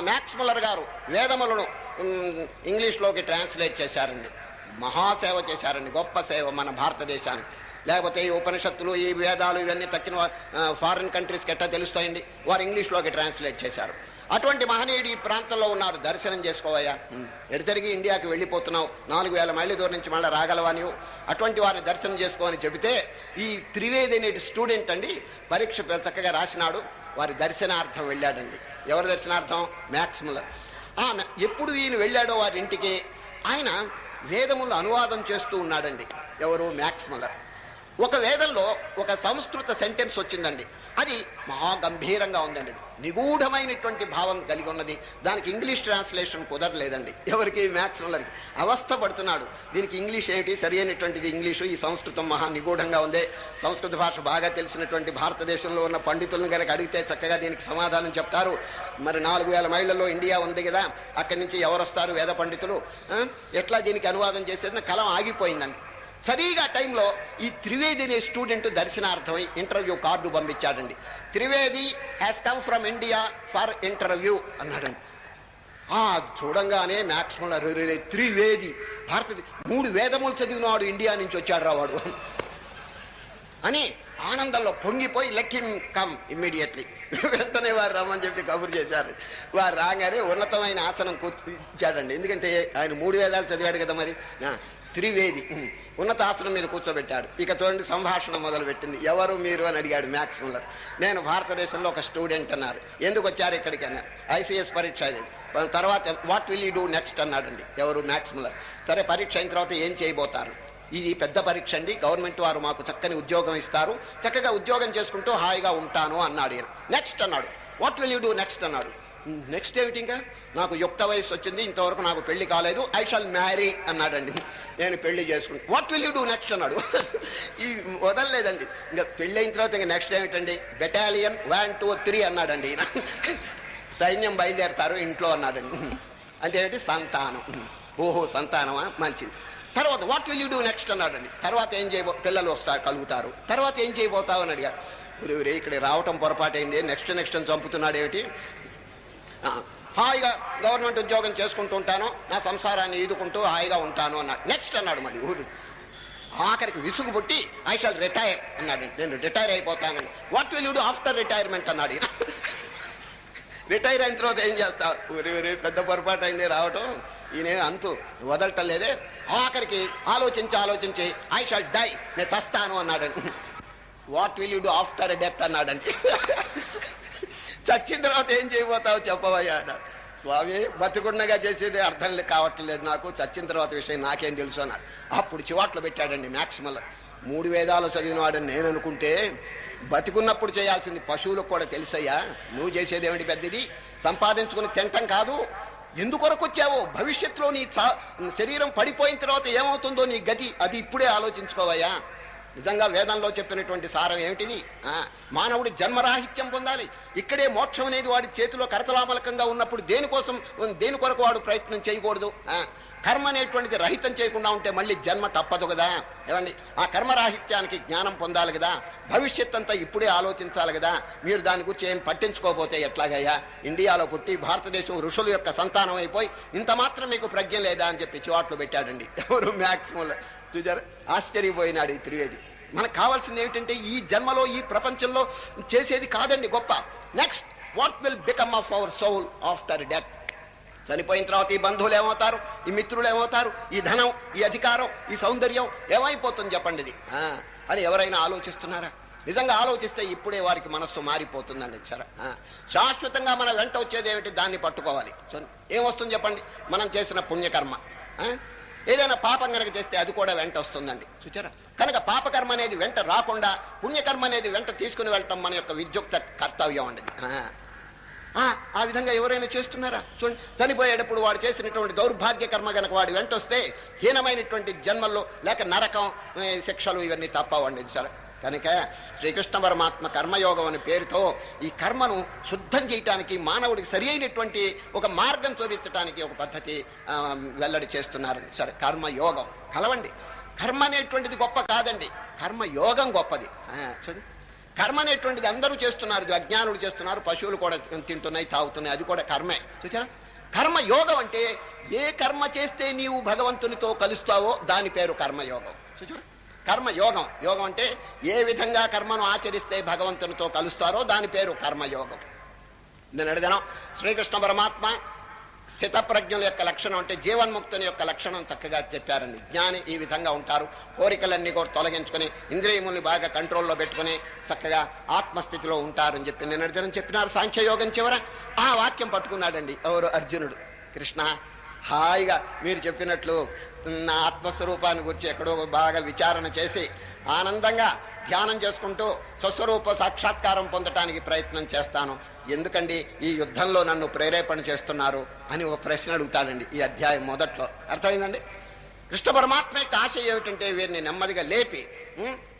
Max Muller గారు వేదములను ఇంగ్లీష్లోకి translate చేశారండి. మహాసేవ చేశారండి, గొప్ప సేవ మన భారతదేశానికి. లేకపోతే ఈ ఉపనిషత్తులు, ఈ వేదాలు ఇవన్నీ తక్కిన ఫారిన్ కంట్రీస్కి ఎట్టా తెలుస్తాయండి. వారు ఇంగ్లీష్లోకి ట్రాన్స్లేట్ చేశారు. అటువంటి మహనీయుడు ఈ ప్రాంతంలో ఉన్నారు. దర్శనం చేసుకోవయ్యా, ఎడతెరిగి ఇండియాకి వెళ్ళిపోతున్నావు, 4000 మైళ్ళ దూరం నుంచి మళ్ళీ రాగలవా నీవు, అటువంటి వారిని దర్శనం చేసుకోమని చెబితే ఈ త్రివేది అనే స్టూడెంట్ అండి పరీక్ష చక్కగా రాసినాడు. వారి దర్శనార్థం వెళ్ళాడండి. ఎవరి దర్శనార్థం? Max Muller. ఎప్పుడు ఈయన వెళ్ళాడో వారి ఇంటికి, ఆయన వేదములు అనువాదం చేస్తూ ఉన్నాడండి. ఎవరు? Max Muller. ఒక వేదంలో ఒక సంస్కృత సెంటెన్స్ వచ్చిందండి. అది మహా గంభీరంగా ఉందండి. నిగూఢమైనటువంటి భావం కలిగి ఉన్నది. దానికి ఇంగ్లీష్ ట్రాన్స్లేషన్ కుదరలేదండి. ఎవరికి? మ్యాక్స్ ముల్లర్కి. అవస్థ పడుతున్నాడు. దీనికి ఇంగ్లీష్ ఏమిటి, సరి అయినటువంటిది ఇంగ్లీషు, ఈ సంస్కృతం మహా నిగూఢంగా ఉంది. సంస్కృత భాష బాగా తెలిసినటువంటి భారతదేశంలో ఉన్న పండితులను కనుక అడిగితే చక్కగా దీనికి సమాధానం చెప్తారు. మరి 4000 మైళ్ళలో ఇండియా ఉంది కదా, అక్కడి నుంచి ఎవరు వస్తారు వేద పండితులు, ఎట్లా దీనికి అనువాదం చేసేది? కలం ఆగిపోయిందండి. సరిగా టైంలో ఈ త్రివేది అనే స్టూడెంట్ దర్శనార్థమై ఇంటర్వ్యూ కార్డు పంపించాడండి. Trivedi has come from India for interview అన్నాడండి. అది చూడంగానే మ్యాక్స్ ముల్లర్, త్రివేది భారతదేశ 3 వేదములు చదివినవాడు ఇండియా నుంచి వచ్చాడు రావాడు అని ఆనందంలో పొంగిపోయి లెట్ హిమ్ కమ్ ఇమ్మీడియట్లీ, వెంటనే వారు రమ్మని చెప్పి కబురు చేశారు. వారు రాగానే ఉన్నతమైన ఆసనం కూర్చాడండి. ఎందుకంటే ఆయన 3 వేదాలు చదివాడు కదా. మరి త్రివేది ఉన్నత ఆసనం మీద కూర్చోబెట్టాడు. ఇక చూడండి, సంభాషణ మొదలు పెట్టింది. ఎవరు మీరు అని అడిగాడు మ్యాక్స్ ముల్లర్. నేను భారతదేశంలో ఒక స్టూడెంట్ అన్నారు. ఎందుకు వచ్చారు ఇక్కడికి అన్నారు. ఐసీఎస్ పరీక్ష అది. తర్వాత what will you do next అన్నాడండి. ఎవరు? Max Muller. సరే, పరీక్ష అయిన తర్వాత ఏం చేయబోతారు? ఇది పెద్ద పరీక్ష అండి, గవర్నమెంట్ వారు మాకు చక్కని ఉద్యోగం ఇస్తారు, చక్కగా ఉద్యోగం చేసుకుంటూ హాయిగా ఉంటాను అన్నాడు. నెక్స్ట్ అన్నాడు. What will you do next అన్నాడు. నెక్స్ట్ ఏమిటి? ఇంకా నాకు యుక్త వయసు వచ్చింది, ఇంతవరకు నాకు పెళ్లి కాలేదు, ఐ షాల్ మ్యారీ అన్నాడండి. నేను పెళ్లి చేసుకుంటాను. What will you do next అన్నాడు. ఈ వదలలేదండి. ఇంకా పెళ్లి అయిన తర్వాత ఇంకా నెక్స్ట్ ఏమిటండి? బెటాలియన్ 1, 2, 3 అన్నాడండి. సైన్యం బయలుదేరతారు ఇంట్లో అన్నాడండి. అంటే ఏమిటి? సంతానం. ఓహో, సంతానమా, మంచిది. తర్వాత what will you do next అన్నాడండి. తర్వాత ఏం పిల్లలు వస్తారు, కలుగుతారు. తర్వాత ఏం చేయబోతావు అని అడిగారు. గురువురే, ఇక్కడ రావటం పొరపాటైంది, నెక్స్ట్ అని చంపుతున్నాడు ఏమిటి? హాయిగా గవర్నమెంట్ ఉద్యోగం చేసుకుంటూ ఉంటాను, నా సంసారాన్ని ఈదుకుంటూ హాయిగా ఉంటాను అన్నాడు. నెక్స్ట్ అన్నాడు. మళ్ళీ ఊరు ఆఖరికి విసుగు పుట్టి ఐ షాల్ రిటైర్ అన్నాడు. నేను రిటైర్ అయిపోతానండి. What will you do after retirement అన్నాడు. రిటైర్ అయిన తర్వాత ఏం చేస్తావు? ఊరి పెద్ద పొరపాటు అయింది రావటం, ఈయన అంతు వదలటం లేదే. ఆఖరికి ఆలోచించి ఐ షాల్ డై, నేను చస్తాను అన్నాడండి. What will you do after death అన్నాడండి. చచ్చిన తర్వాత ఏం చేయబోతావు చెప్పవయ్యా అన్నాడు. స్వామి, బతికుండగా చేసేది అర్థం కావట్లేదు నాకు, చచ్చిన తర్వాత విషయం నాకేం తెలుసు అన్నాడు. అప్పుడు చివాట్లు పెట్టాడండి మ్యాక్స్ ముల్లర్. 3 వేదాలు చదివినవాడని నేను అనుకుంటే బతికున్నప్పుడు చేయాల్సింది పశువులకు కూడా తెలుసయ్యా. నువ్వు చేసేది ఏమిటి పెద్దది? సంపాదించుకుని తింటం కాదు. ఎందుకొరకు వచ్చావో, భవిష్యత్తులో నీ శరీరం పడిపోయిన తర్వాత ఏమవుతుందో నీ గతి, అది ఇప్పుడే ఆలోచించుకోవయ్యా. నిజంగా వేదంలో చెప్పినటువంటి సారం ఏమిటిది? మానవుడి జన్మరాహిత్యం పొందాలి. ఇక్కడే మోక్షం అనేది వాడి చేతిలో కరతలామలకంగా ఉన్నప్పుడు దేని కొరకు వాడు ప్రయత్నం చేయకూడదు. కర్మ అనేటువంటిది రహితం చేయకుండా ఉంటే మళ్ళీ జన్మ తప్పదు కదా. ఏమండి, ఆ కర్మరాహిత్యానికి జ్ఞానం పొందాలి కదా. భవిష్యత్ అంతా ఇప్పుడే ఆలోచించాలి కదా. మీరు దాని గురించి ఏం పట్టించుకోకపోతే ఎట్లాగయ్యా? ఇండియాలో పుట్టి భారతదేశం ఋషుల యొక్క సంతానం అయిపోయి ఇంత మాత్రం మీకు ప్రజ్ఞ లేదా అని చెప్పి చివాట్లు పెట్టాడండి. ఎవరు? Max Muller. చూసారు, ఆశ్చర్యపోయినాడు ఈ త్రివేది. మనకు కావాల్సింది ఏమిటంటే ఈ జన్మలో ఈ ప్రపంచంలో చేసేది కాదండి గొప్ప. Next what will become of our soul after death? చనిపోయిన తర్వాత ఈ బంధువులు ఏమవుతారు, ఈ మిత్రులు ఏమవుతారు, ఈ ధనం, ఈ అధికారం, ఈ సౌందర్యం ఏమైపోతుంది చెప్పండి ఇది అని ఎవరైనా ఆలోచిస్తున్నారా? నిజంగా ఆలోచిస్తే ఇప్పుడే వారికి మనస్సు మారిపోతుందండి. ఇచ్చారా? శాశ్వతంగా మన వెంట వచ్చేది ఏమిటి? దాన్ని పట్టుకోవాలి. ఏమొస్తుంది చెప్పండి? మనం చేసిన పుణ్యకర్మ. ఏదైనా పాపం కనుక చేస్తే అది కూడా వెంట వస్తుందండి. చూచారా? కనుక పాపకర్మ అనేది వెంట రాకుండా పుణ్యకర్మ అనేది వెంట తీసుకుని వెళ్ళటం మన యొక్క విద్యుక్త కర్తవ్యం అండి. ఆ విధంగా ఎవరైనా చేస్తున్నారా? చూడండి, చనిపోయేటప్పుడు వాడు చేసినటువంటి దౌర్భాగ్య కర్మ కనుక వాడు వెంట వస్తే హీనమైనటువంటి జన్మల్లో లేక నరకం శిక్షలు ఇవన్నీ తప్పవండి. సరే, కనుక శ్రీకృష్ణ పరమాత్మ కర్మయోగం అనే పేరుతో ఈ కర్మను శుద్ధం చేయటానికి మానవుడికి సరి అయినటువంటి ఒక మార్గం చూపించడానికి ఒక పద్ధతి వెల్లడి చేస్తున్నారు. సరే, కర్మయోగం కలవండి. కర్మ అనేటువంటిది గొప్ప కాదండి, కర్మయోగం గొప్పది. చూడండి, కర్మ అనేటువంటిది అందరూ చేస్తున్నారు, అజ్ఞానులు చేస్తున్నారు, పశువులు కూడా తింటున్నాయి, తాగుతున్నాయి, అది కూడా కర్మే. చూచారా? కర్మయోగం అంటే ఏ కర్మ చేస్తే నీవు భగవంతునితో కలుస్తావో దాని పేరు కర్మయోగం. చూచారా? కర్మయోగం, యోగం అంటే ఏ విధంగా కర్మను ఆచరిస్తే భగవంతునితో కలుస్తారో దాని పేరు కర్మయోగం. నేను అడిగాను, శ్రీకృష్ణ పరమాత్మ స్థితప్రజ్ఞుల యొక్క లక్షణం అంటే జీవన్ముక్తుని యొక్క లక్షణం చక్కగా చెప్పారండి. జ్ఞాని ఈ విధంగా ఉంటారు, కోరికలన్నీ కూడా తొలగించుకొని ఇంద్రియముల్ని బాగా కంట్రోల్లో పెట్టుకుని చక్కగా ఆత్మస్థితిలో ఉంటారని చెప్పి నేను అర్జునుడు చెప్పినారు. సాంఖ్యయోగం చివర ఆ వాక్యం పట్టుకున్నాడండి ఎవరు? అర్జునుడు. కృష్ణ, హాయిగా మీరు చెప్పినట్లు నా ఆత్మస్వరూపాన్ని గురించి ఎక్కడో బాగా విచారణ చేసి ఆనందంగా ధ్యానం చేసుకుంటూ స్వస్వరూప సాక్షాత్కారం పొందటానికి ప్రయత్నం చేస్తాను. ఎందుకండి ఈ యుద్ధంలో నన్ను ప్రేరేపణ చేస్తున్నారు అని ఒక ప్రశ్న అడుగుతాడండి ఈ అధ్యాయం మొదట్లో. అర్థమైందండి? కృష్ణ పరమాత్మ యొక్క ఆశ ఏమిటంటే వీరిని నెమ్మదిగా లేపి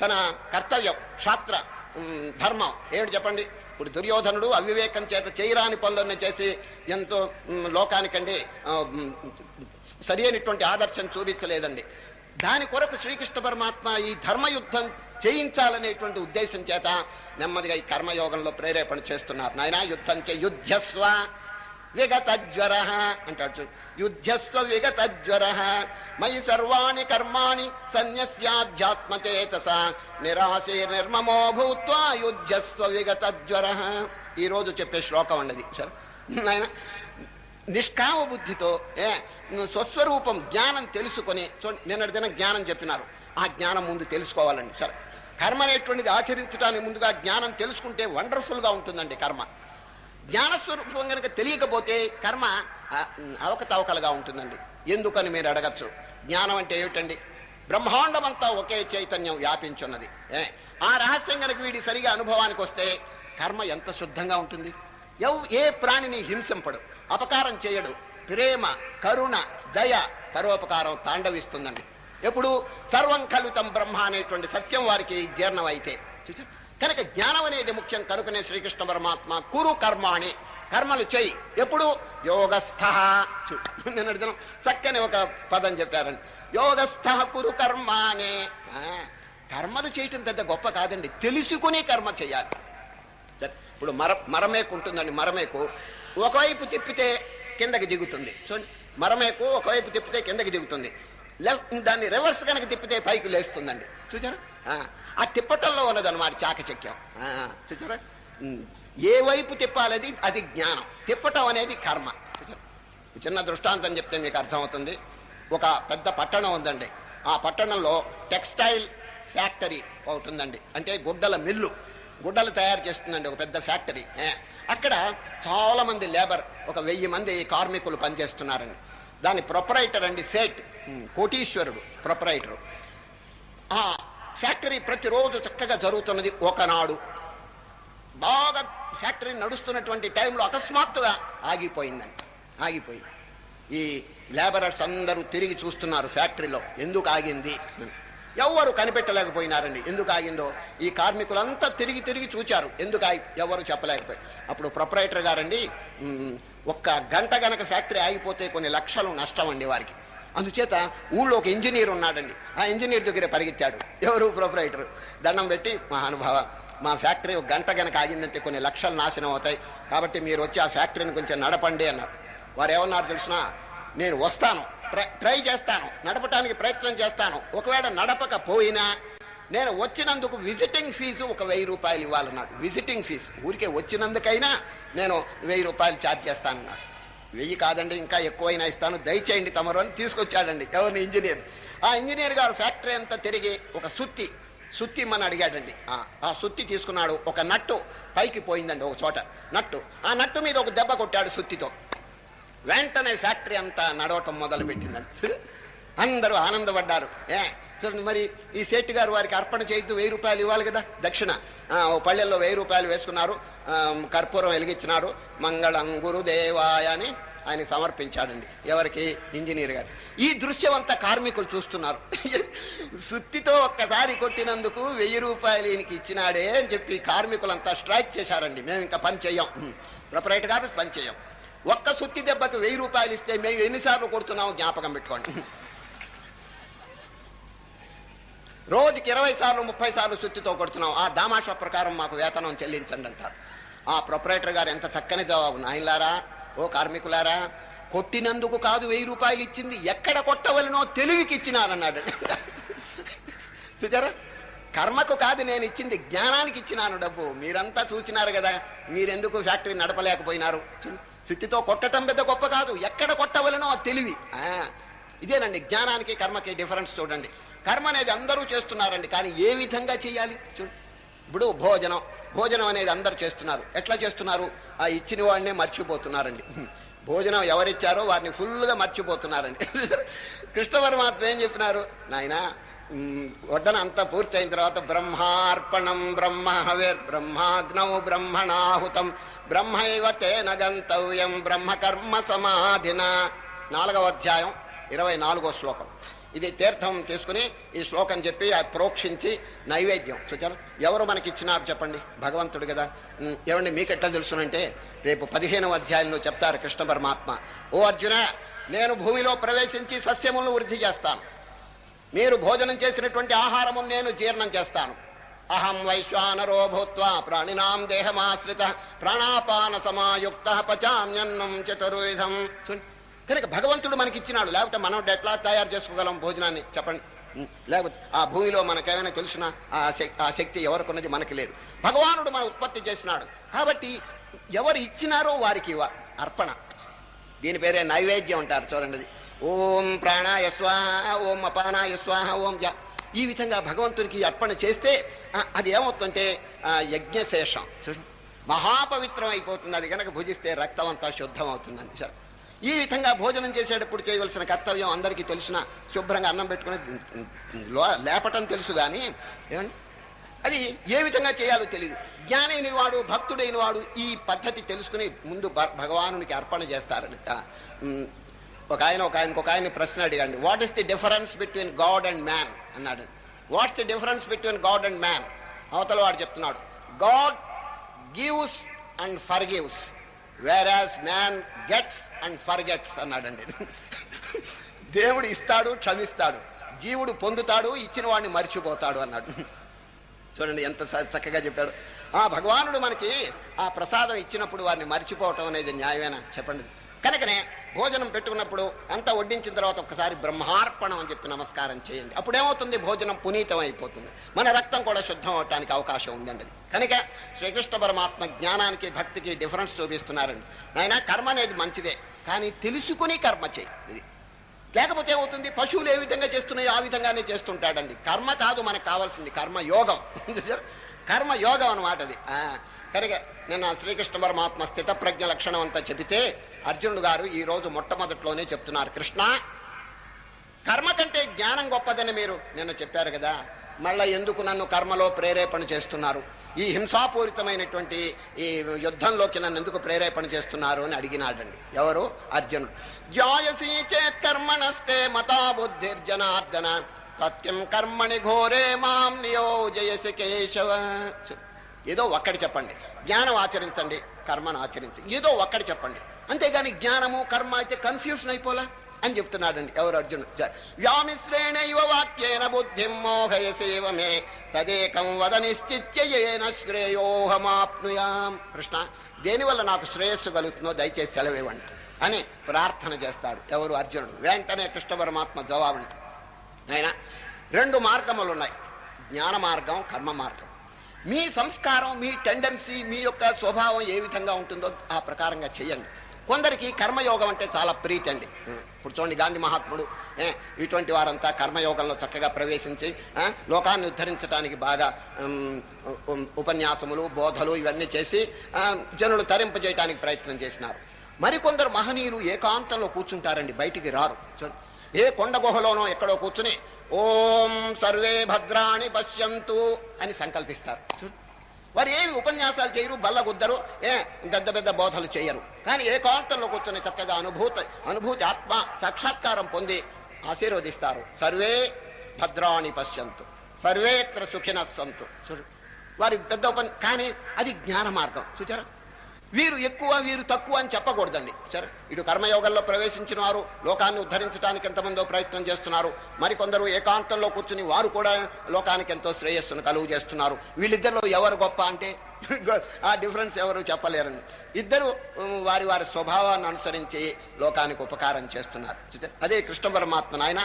తన కర్తవ్యం, శాస్త్ర ధర్మం ఏమిటి చెప్పండి. ఇప్పుడు దుర్యోధనుడు అవివేకం చేత చేయరాని పనులన్నీ చేసి ఎంతో లోకానికండి సరి అయినటువంటి ఆదర్శం చూపించలేదండి. దాని కొరకు శ్రీకృష్ణ పరమాత్మ ఈ ధర్మయుద్ధం చేయించాలనేటువంటి ఉద్దేశం చేత నెమ్మదిగా ఈ కర్మయోగంలో ప్రేరేపణ చేస్తున్నారు. నాయనా, యుద్ధం చే, యుద్ధస్వ విగతజ్వర అంటాడు. యుద్ధస్వ విగతజ్వర మయి సర్వాణి కర్మాణి సన్యస్యాధ్యాత్మచేతస నిరాశే నిర్మమో భూత్వా యుద్ధస్వ విగతజ్వర. ఈరోజు చెప్పే శ్లోకం అన్నది. సరే నాయన, నిష్కామ బుద్ధితో స్వస్వరూపం జ్ఞానం తెలుసుకొని, నిన్నటి దినం జ్ఞానం చెప్పినారు, ఆ జ్ఞానం ముందు తెలుసుకోవాలండి. సరే, కర్మ అనేటువంటిది ఆచరించడానికి ముందుగా జ్ఞానం తెలుసుకుంటే వండర్ఫుల్గా ఉంటుందండి. కర్మ జ్ఞానస్వరూపం కనుక తెలియకపోతే కర్మ అవకతవకలుగా ఉంటుందండి. ఎందుకని మీరు అడగచ్చు. జ్ఞానం అంటే ఏమిటండి? బ్రహ్మాండమంతా ఒకే చైతన్యం వ్యాపించున్నది. ఆ రహస్యం కనుక వీడి సరిగా అనుభవానికి వస్తే కర్మ ఎంత శుద్ధంగా ఉంటుంది. ఏ ప్రాణిని హింసింపడు, అపకారం చేయడు, ప్రేమ, కరుణ, దయ, పరోపకారం తాండవిస్తుందండి. ఎప్పుడు సర్వం కలుతం బ్రహ్మ అనేటువంటి సత్యం వారికి జీర్ణం అయితే. కనుక జ్ఞానం అనేది ముఖ్యం. కనుకనే శ్రీకృష్ణ పరమాత్మ కురు కర్మాణి, కర్మలు చెయ్యి. ఎప్పుడు? యోగస్థ. నేను చక్కని ఒక పదం చెప్పారండి, యోగస్థ కురు కర్మాణి. కర్మలు చేయటం పెద్ద గొప్ప కాదండి, తెలుసుకుని కర్మ చేయాలి. ఇప్పుడు మరమేకు ఉంటుందండి. మరమేకు ఒకవైపు తిప్పితే కిందకి దిగుతుంది. చూడండి, మరమేకు ఒకవైపు తిప్పితే కిందకి దిగుతుంది, దాన్ని రివర్స్ కనుక తిప్పితే పైకి లేస్తుందండి. చూచారా? ఆ తిప్పటంలో ఉన్నదన్నమాట చాకచక్యం. చూచారా? ఏ వైపు తిప్పాలది అది జ్ఞానం, తిప్పటం అనేది కర్మ. చిన్న దృష్టాంతం చెప్తే మీకు అర్థమవుతుంది. ఒక పెద్ద పట్టణం ఉందండి. ఆ పట్టణంలో టెక్స్టైల్ ఫ్యాక్టరీ ఒకటి ఉందండి. అంటే గుడ్డల మిల్లు, గుడ్డలు తయారు చేస్తుందండి ఒక పెద్ద ఫ్యాక్టరీ. అక్కడ చాలా మంది లేబర్, ఒక 1000 మంది కార్మికులు పనిచేస్తున్నారండి. దాని ప్రొపరైటర్ అండి సేట్, కోటీశ్వరుడు ప్రొపరైటరు. ఆ ఫ్యాక్టరీ ప్రతిరోజు చక్కగా జరుగుతున్నది. ఒకనాడు బాగా ఫ్యాక్టరీ నడుస్తున్నటువంటి టైంలో అకస్మాత్తుగా ఆగిపోయిందండి. ఆగిపోయింది. ఈ లేబరర్స్ అందరూ తిరిగి చూస్తున్నారు ఫ్యాక్టరీలో ఎందుకు ఆగింది. ఎవరు కనిపెట్టలేకపోయినారండి ఎందుకు ఆగిందో. ఈ కార్మికులంతా తిరిగి తిరిగి చూచారు, ఎందుకు ఎవరు చెప్పలేకపోయి. అప్పుడు ప్రొపరైటర్ గారండి, ఒక్క గంట గనక ఫ్యాక్టరీ ఆగిపోతే కొన్ని లక్షలు నష్టం అండి వారికి. అందుచేత ఊళ్ళో ఒక ఇంజనీర్ ఉన్నాడండి. ఆ ఇంజనీర్ దగ్గర పరిగెత్తాడు. ఎవరు? ప్రొపరైటర్. దండం పెట్టి, మహానుభావ, మా ఫ్యాక్టరీ ఒక గంట గనక ఆగిందంటే కొన్ని లక్షలు నాశనం అవుతాయి, కాబట్టి మీరు వచ్చి ఆ ఫ్యాక్టరీని కొంచెం నడపండి అన్నారు. వారు ఏమన్నారు తెలుసునా? నేను వస్తాను, ట్రై చేస్తాను, నడపడానికి ప్రయత్నం చేస్తాను. ఒకవేళ నడపకపోయినా నేను వచ్చినందుకు విజిటింగ్ ఫీజు ఒక 1000 రూపాయలు ఇవ్వాలన్నాడు. విజిటింగ్ ఫీజు, ఊరికే వచ్చినందుకైనా నేను 1000 రూపాయలు ఛార్జ్ చేస్తానన్నాడు. 1000 కాదండి, ఇంకా ఎక్కువైనా ఇస్తాను, దయచేయండి తమరు అని తీసుకొచ్చాడండి. ఎవరిని? ఇంజనీర్. ఆ ఇంజనీర్ గారు ఫ్యాక్టరీ అంతా తిరిగి ఒక సుత్తి ఇమ్మని అడిగాడండి. ఆ సుత్తి తీసుకున్నాడు. ఒక నట్టు పైకి పోయిందండి ఒక చోట, నట్టు. ఆ నట్టు మీద ఒక దెబ్బ కొట్టాడు సుత్తితో. వెంటనే ఫ్యాక్టరీ అంతా నడవటం మొదలు పెట్టిందండి. అందరూ ఆనందపడ్డారు. చూడండి, మరి ఈ శెట్టి గారు వారికి అర్పణ చేయొద్దు, 1000 రూపాయలు ఇవ్వాలి కదా దక్షిణ. ఓ పళ్ళెల్లో 1000 రూపాయలు వేసుకున్నారు, కర్పూరం వెలిగించినారు. మంగళం గురుదేవాయ అని ఆయన సమర్పించాడండి. ఎవరికి? ఇంజనీర్ గారు. ఈ దృశ్యం అంతా కార్మికులు చూస్తున్నారు. సుత్తితో ఒక్కసారి కొట్టినందుకు 1000 రూపాయలు ఈయనకి ఇచ్చినాడే అని చెప్పి కార్మికులంతా స్ట్రైక్ చేశారండి. మేము ఇంకా పని చెయ్యం, ప్రొపరేటర్ గారు పని చెయ్యం. ఒక్క సుత్తి దెబ్బకి 1000 రూపాయలు ఇస్తే మేము ఎన్నిసార్లు కొడుతున్నామో జ్ఞాపకం పెట్టుకోండి. రోజుకి 20 సార్లు 30 సార్లు సుత్తితో కొడుతున్నాం, ఆ దామాషా ప్రకారం మాకు వేతనం చెల్లించండి అంటారు. ఆ ప్రొపరేటర్ గారు ఎంత చక్కని జవాబు. నాయనలారా, ఓ కార్మికులారా, కొట్టినందుకు కాదు 1000 రూపాయలు ఇచ్చింది, ఎక్కడ కొట్టవలనో తెలివికి ఇచ్చినానన్నాడు. చూచారా, కర్మకు కాదు నేను ఇచ్చింది, జ్ఞానానికి ఇచ్చినాను డబ్బు. మీరంతా చూచినారు కదా, మీరెందుకు ఫ్యాక్టరీ నడపలేకపోయినారు? సుత్తితో కొట్టడం పెద్ద గొప్ప కాదు, ఎక్కడ కొట్టవలనో తెలివి. ఇదేనండి జ్ఞానానికి కర్మకి డిఫరెన్స్. చూడండి, కర్మ అనేది అందరూ చేస్తున్నారండి, కానీ ఏ విధంగా చేయాలి? చూడు, ఇప్పుడు భోజనం అనేది అందరూ చేస్తున్నారు. ఎట్లా చేస్తున్నారు? ఆ ఇచ్చిన వాడినే మర్చిపోతున్నారండి. భోజనం ఎవరిచ్చారో వారిని ఫుల్గా మర్చిపోతున్నారండి. కృష్ణ పరమాత్మ ఏం చెప్పినారు? నాయన, వడ్డన అంతా పూర్తయిన తర్వాత బ్రహ్మార్పణం బ్రహ్మ హవేర్ బ్రహ్మాగ్నౌ బ్రహ్మణాహుతం బ్రహ్మైవ తేన గంతవ్యం బ్రహ్మకర్మ సమాధిన. 4వ అధ్యాయం 24వ శ్లోకం. ఇది తీర్థం తీసుకుని ఈ శ్లోకం చెప్పి ప్రోక్షించి నైవేద్యం. చూచారు, ఎవరు మనకి ఇచ్చినారు చెప్పండి? భగవంతుడు కదా. ఏమండి మీకెట్లా తెలుసునంటే, రేపు 15వ అధ్యాయంలో చెప్తారు కృష్ణ పరమాత్మ. ఓ అర్జున, నేను భూమిలో ప్రవేశించి సస్యములను వృద్ధి చేస్తాను, మీరు భోజనం చేసినటువంటి ఆహారము నేను జీర్ణం చేస్తాను. అహం వైశ్వానరో భూత్వా ప్రాణినాం దేహమాశ్రిత ప్రాణాపాన సమాయుక్త పచామ్యన్నం చతుర్విధం. కనుక భగవంతుడు మనకి ఇచ్చినాడు, లేకపోతే మనం ఎట్లా తయారు చేసుకోగలం భోజనాన్ని చెప్పండి? లేకపోతే ఆ భూమిలో మనకేమైనా తెలుసునా? ఆ శక్తి ఎవరికున్నది? మనకి లేదు. భగవానుడు మన ఉత్పత్తి చేసినాడు. కాబట్టి ఎవరు ఇచ్చినారో వారికి అర్పణ. దీని పేరే నైవేద్యం అంటారు. చూడండి, ఓం ప్రాణాయ స్వాహ, ఓం అపానాయ స్వాహ, ఓం జ. ఈ విధంగా భగవంతునికి అర్పణ చేస్తే అది ఏమవుతుందంటే యజ్ఞశేషం. చూడండి, మహాపవిత్రం అయిపోతుంది. అది కనుక భుజిస్తే రక్తం అంతా శుద్ధం అవుతుందండి. సరే, ఈ విధంగా భోజనం చేసేటప్పుడు చేయవలసిన కర్తవ్యం అందరికీ తెలుసున, శుభ్రంగా అన్నం పెట్టుకుని లేపటం తెలుసు, కానీ ఏమండి అది ఏ విధంగా చేయాలో తెలియదు. జ్ఞానైన వాడు, భక్తుడైన వాడు ఈ పద్ధతి తెలుసుకుని ముందు భగవానునికి అర్పణ చేస్తారని. ఇంకొక ఆయన ప్రశ్న అడిగండి, what is the difference between God and man అన్నాడు. What's the difference between God and man? అవతల వాడు చెప్తున్నాడు, God gives and forgives, whereas man gets and forgets అన్నాడండి. దేవుడు ఇస్తాడు, క్షమిస్తాడు, జీవుడు పొందుతాడు, ఇచ్చిన వాడిని మర్చిపోతాడు అన్నాడు. చూడండి ఎంత చక్కగా చెప్పాడు. భగవానుడు మనకి ఆ ప్రసాదం ఇచ్చినప్పుడు వారిని మర్చిపోవటం అనేది న్యాయమేనా చెప్పండి? కనుకనే భోజనం పెట్టుకున్నప్పుడు అంతా వడ్డించిన తర్వాత ఒక్కసారి బ్రహ్మార్పణం అని చెప్పి నమస్కారం చేయండి. అప్పుడేమవుతుంది? భోజనం పునీతం అయిపోతుంది, మన రక్తం కూడా శుద్ధం అవటానికి అవకాశం ఉందండి. కనుక శ్రీకృష్ణ పరమాత్మ జ్ఞానానికి భక్తికి డిఫరెన్స్ చూపిస్తున్నారండి. నాయన, కర్మ అనేది మంచిదే, కానీ తెలుసుకుని కర్మ చేయి. ఇది లేకపోతే ఏమవుతుంది? పశువులు ఏ విధంగా చేస్తున్నాయో ఆ విధంగానే చేస్తుంటాడండి. కర్మ కాదు మనకు కావాల్సింది, కర్మయోగం. కర్మయోగం అన్నమాట అది. కనుక నిన్న శ్రీకృష్ణ పరమాత్మ స్థిత ప్రజ్ఞ లక్షణం అంతా చెబితే అర్జునుడు గారు ఈ రోజు మొట్టమొదట్లోనే చెప్తున్నారు, కృష్ణ, కర్మ కంటే జ్ఞానం గొప్పదని మీరు నిన్న చెప్పారు కదా, మళ్ళా ఎందుకు నన్ను కర్మలో ప్రేరేపణ చేస్తున్నారు? ఈ హింసాపూరితమైనటువంటి ఈ యుద్ధంలోకి నన్ను ఎందుకు ప్రేరేపణ చేస్తున్నారు అని అడిగినాడండి. ఎవరు? అర్జునుడు. జాయసీ చేత్ కర్మణస్తే మతా బుద్ధిర్జనార్దన సత్యం కర్మణి ఘోరే మాం నియోజయసి కేశవ. ఏదో ఒక్కటి చెప్పండి, జ్ఞానం ఆచరించండి, కర్మను ఆచరించండి, ఏదో ఒక్కటి చెప్పండి. అంతేగాని జ్ఞానము కర్మ అయితే కన్ఫ్యూషన్ అయిపోలా అని చెప్తున్నాడండి. ఎవరు? అర్జునుడు. వ్యామిశ్రేణ యువ వాక్యేన బుద్ధిం మోహయసేవ మే తదేకం వద నిశ్చిత్యేన శ్రేయోహమాప్నుయాం. కృష్ణ, దేనివల్ల నాకు శ్రేయస్సు కలుగుతుందో దయచేసి సెలవివ్వండి అని ప్రార్థన చేస్తాడు. ఎవరు? అర్జునుడు. వెంటనే కృష్ణ పరమాత్మ జవాబు, ఆయన 2 మార్గములు ఉన్నాయి, జ్ఞాన మార్గం, కర్మ మార్గం. మీ సంస్కారం, మీ టెండెన్సీ, మీ యొక్క స్వభావం ఏ విధంగా ఉంటుందో ఆ ప్రకారంగా చెయ్యండి. కొందరికి కర్మయోగం అంటే చాలా ప్రీతి అండి. ఇప్పుడు చూడండి, గాంధీ మహాత్ముడు ఇటువంటి వారంతా కర్మయోగంలో చక్కగా ప్రవేశించి లోకాన్ని ఉద్ధరించడానికి బాగా ఉపన్యాసములు, బోధలు ఇవన్నీ చేసి జనులు తరింపజేయడానికి ప్రయత్నం చేసినారు. మరికొందరు మహనీయులు ఏకాంతంలో కూర్చుంటారండి, బయటికి రారు. ఏ కొండ గుహలోనో ఎక్కడో కూర్చుని ఓం సర్వే భద్రాణి పశ్యంతు అని సంకల్పిస్తారు. వారు ఏమి ఉపన్యాసాలు చేయరు, బల్లగుద్దరు, పెద్ద పెద్ద బోధలు చేయరు. కానీ ఏకాంతంలో కూర్చొని చక్కగా అనుభూతి ఆత్మ సాక్షాత్కారం పొంది ఆశీర్వదిస్తారు. సర్వే భద్రాణి పశ్యంతు సర్వేత్ర సుఖినః సంతు. చూడు వారి పెద్ద కానీ అది జ్ఞాన మార్గం. చూచారా, వీరు ఎక్కువ వీరు తక్కువ అని చెప్పకూడదండి. సరే, ఇటు కర్మయోగంలో ప్రవేశించిన వారు లోకాన్ని ఉద్ధరించడానికి ఎంతమందో ప్రయత్నం చేస్తున్నారు. మరికొందరు ఏకాంతంలో కూర్చుని వారు కూడా లోకానికి ఎంతో శ్రేయస్సును కలుగు చేస్తున్నారు. వీళ్ళిద్దరిలో ఎవరు గొప్ప అంటే ఆ డిఫరెన్స్ ఎవరు చెప్పలేరండి. ఇద్దరు వారి వారి స్వభావాన్ని అనుసరించి లోకానికి ఉపకారం చేస్తున్నారు. అదే కృష్ణ పరమాత్మ నాయన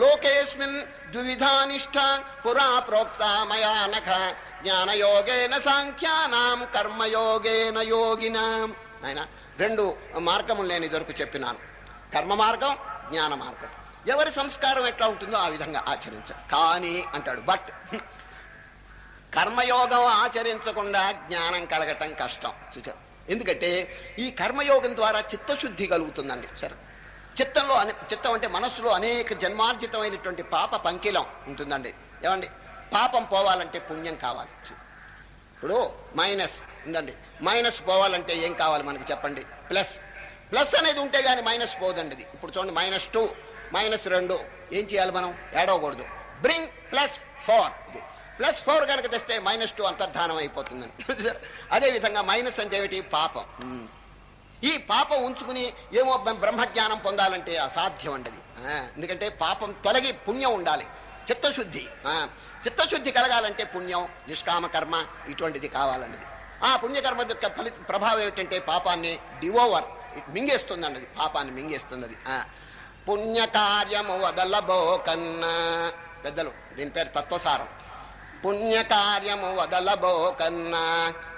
లోకేస్మిన్ ద్విధానిష్ట పురా ప్రోక్త మయా నఖ జ్ఞానయోగేన సాంఖ్యానాం కర్మయోగేన యోగినాం. ఆయన రెండు మార్గములు నేను ఇదివరకు చెప్పినాను, కర్మ మార్గం, జ్ఞాన మార్గం. ఎవరి సంస్కారం ఎట్లా ఉంటుందో ఆ విధంగా ఆచరించాలి. కానీ అంటాడు బట్ కర్మయోగం ఆచరించకుండా జ్ఞానం కలగటం కష్టం. చూచారు, ఎందుకంటే ఈ కర్మయోగం ద్వారా చిత్తశుద్ధి కలుగుతుందండి. సరే, చిత్తం అంటే మనస్సులో అనేక జన్మార్జితమైనటువంటి పాప పంకిలం ఉంటుందండి. ఏమండి, పాపం పోవాలంటే పుణ్యం కావాలి. ఇప్పుడు మైనస్ ఉందండి, మైనస్ పోవాలంటే ఏం కావాలి మనకి చెప్పండి? ప్లస్ అనేది ఉంటే గానీ మైనస్ పోదండి. ఇప్పుడు చూడండి, -2 -2 ఏం చేయాలి మనం? ఏడవకూడదు. బ్రింగ్ +4. +4 కనుక తెస్తే -2 అంతర్ధానం అయిపోతుందండి. అదేవిధంగా మైనస్ అంటే ఏమిటి? పాపం. ఈ పాపం ఉంచుకుని ఏమో బ్రహ్మజ్ఞానం పొందాలంటే అసాధ్యం అండి. ఎందుకంటే పాపం తొలగి పుణ్యం ఉండాలి. చిత్తశుద్ధి కలగాలంటే పుణ్యం, నిష్కామ కర్మ ఇటువంటిది కావాలన్నది. ఆ పుణ్యకర్మ యొక్క ప్రభావం ఏమిటంటే పాపాన్ని మింగేస్తుంది అన్నది, పాపాన్ని మింగేస్తుంది. పుణ్యకార్యము వదలబోకన్నా, పెద్దలు దీని పేరు తత్వసారం. పుణ్యకార్యము వదలబోకన్నా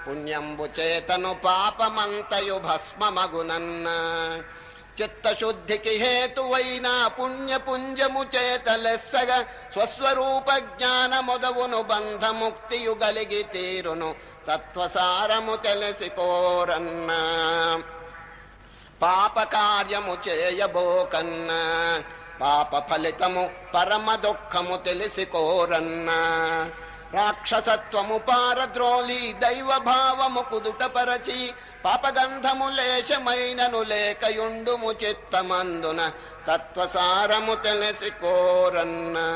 పుణ్యంబు చేతను పాపమంతయు భస్మమగునన్నా చిత్తశుద్ధికి హేతువైన పుణ్యపుంజము చేతలెస్సగా స్వస్వరూప జ్ఞాన మొదవును బంధముక్తియు గలిగి తీరును తత్వసారము తెలిసికోరన్నా. పాప కార్యము చేయబోకన్నా పాప ఫలితము పరమ దుఃఖము తెలిసికోరన్నా. రాక్షసత్వము పారద్రోలి దైవభావము కుదుటపరచి పాపగంధము లేశమైనను లేకయుండుము చిత్తమందున తత్వసారము తెలిసికోరన్నా.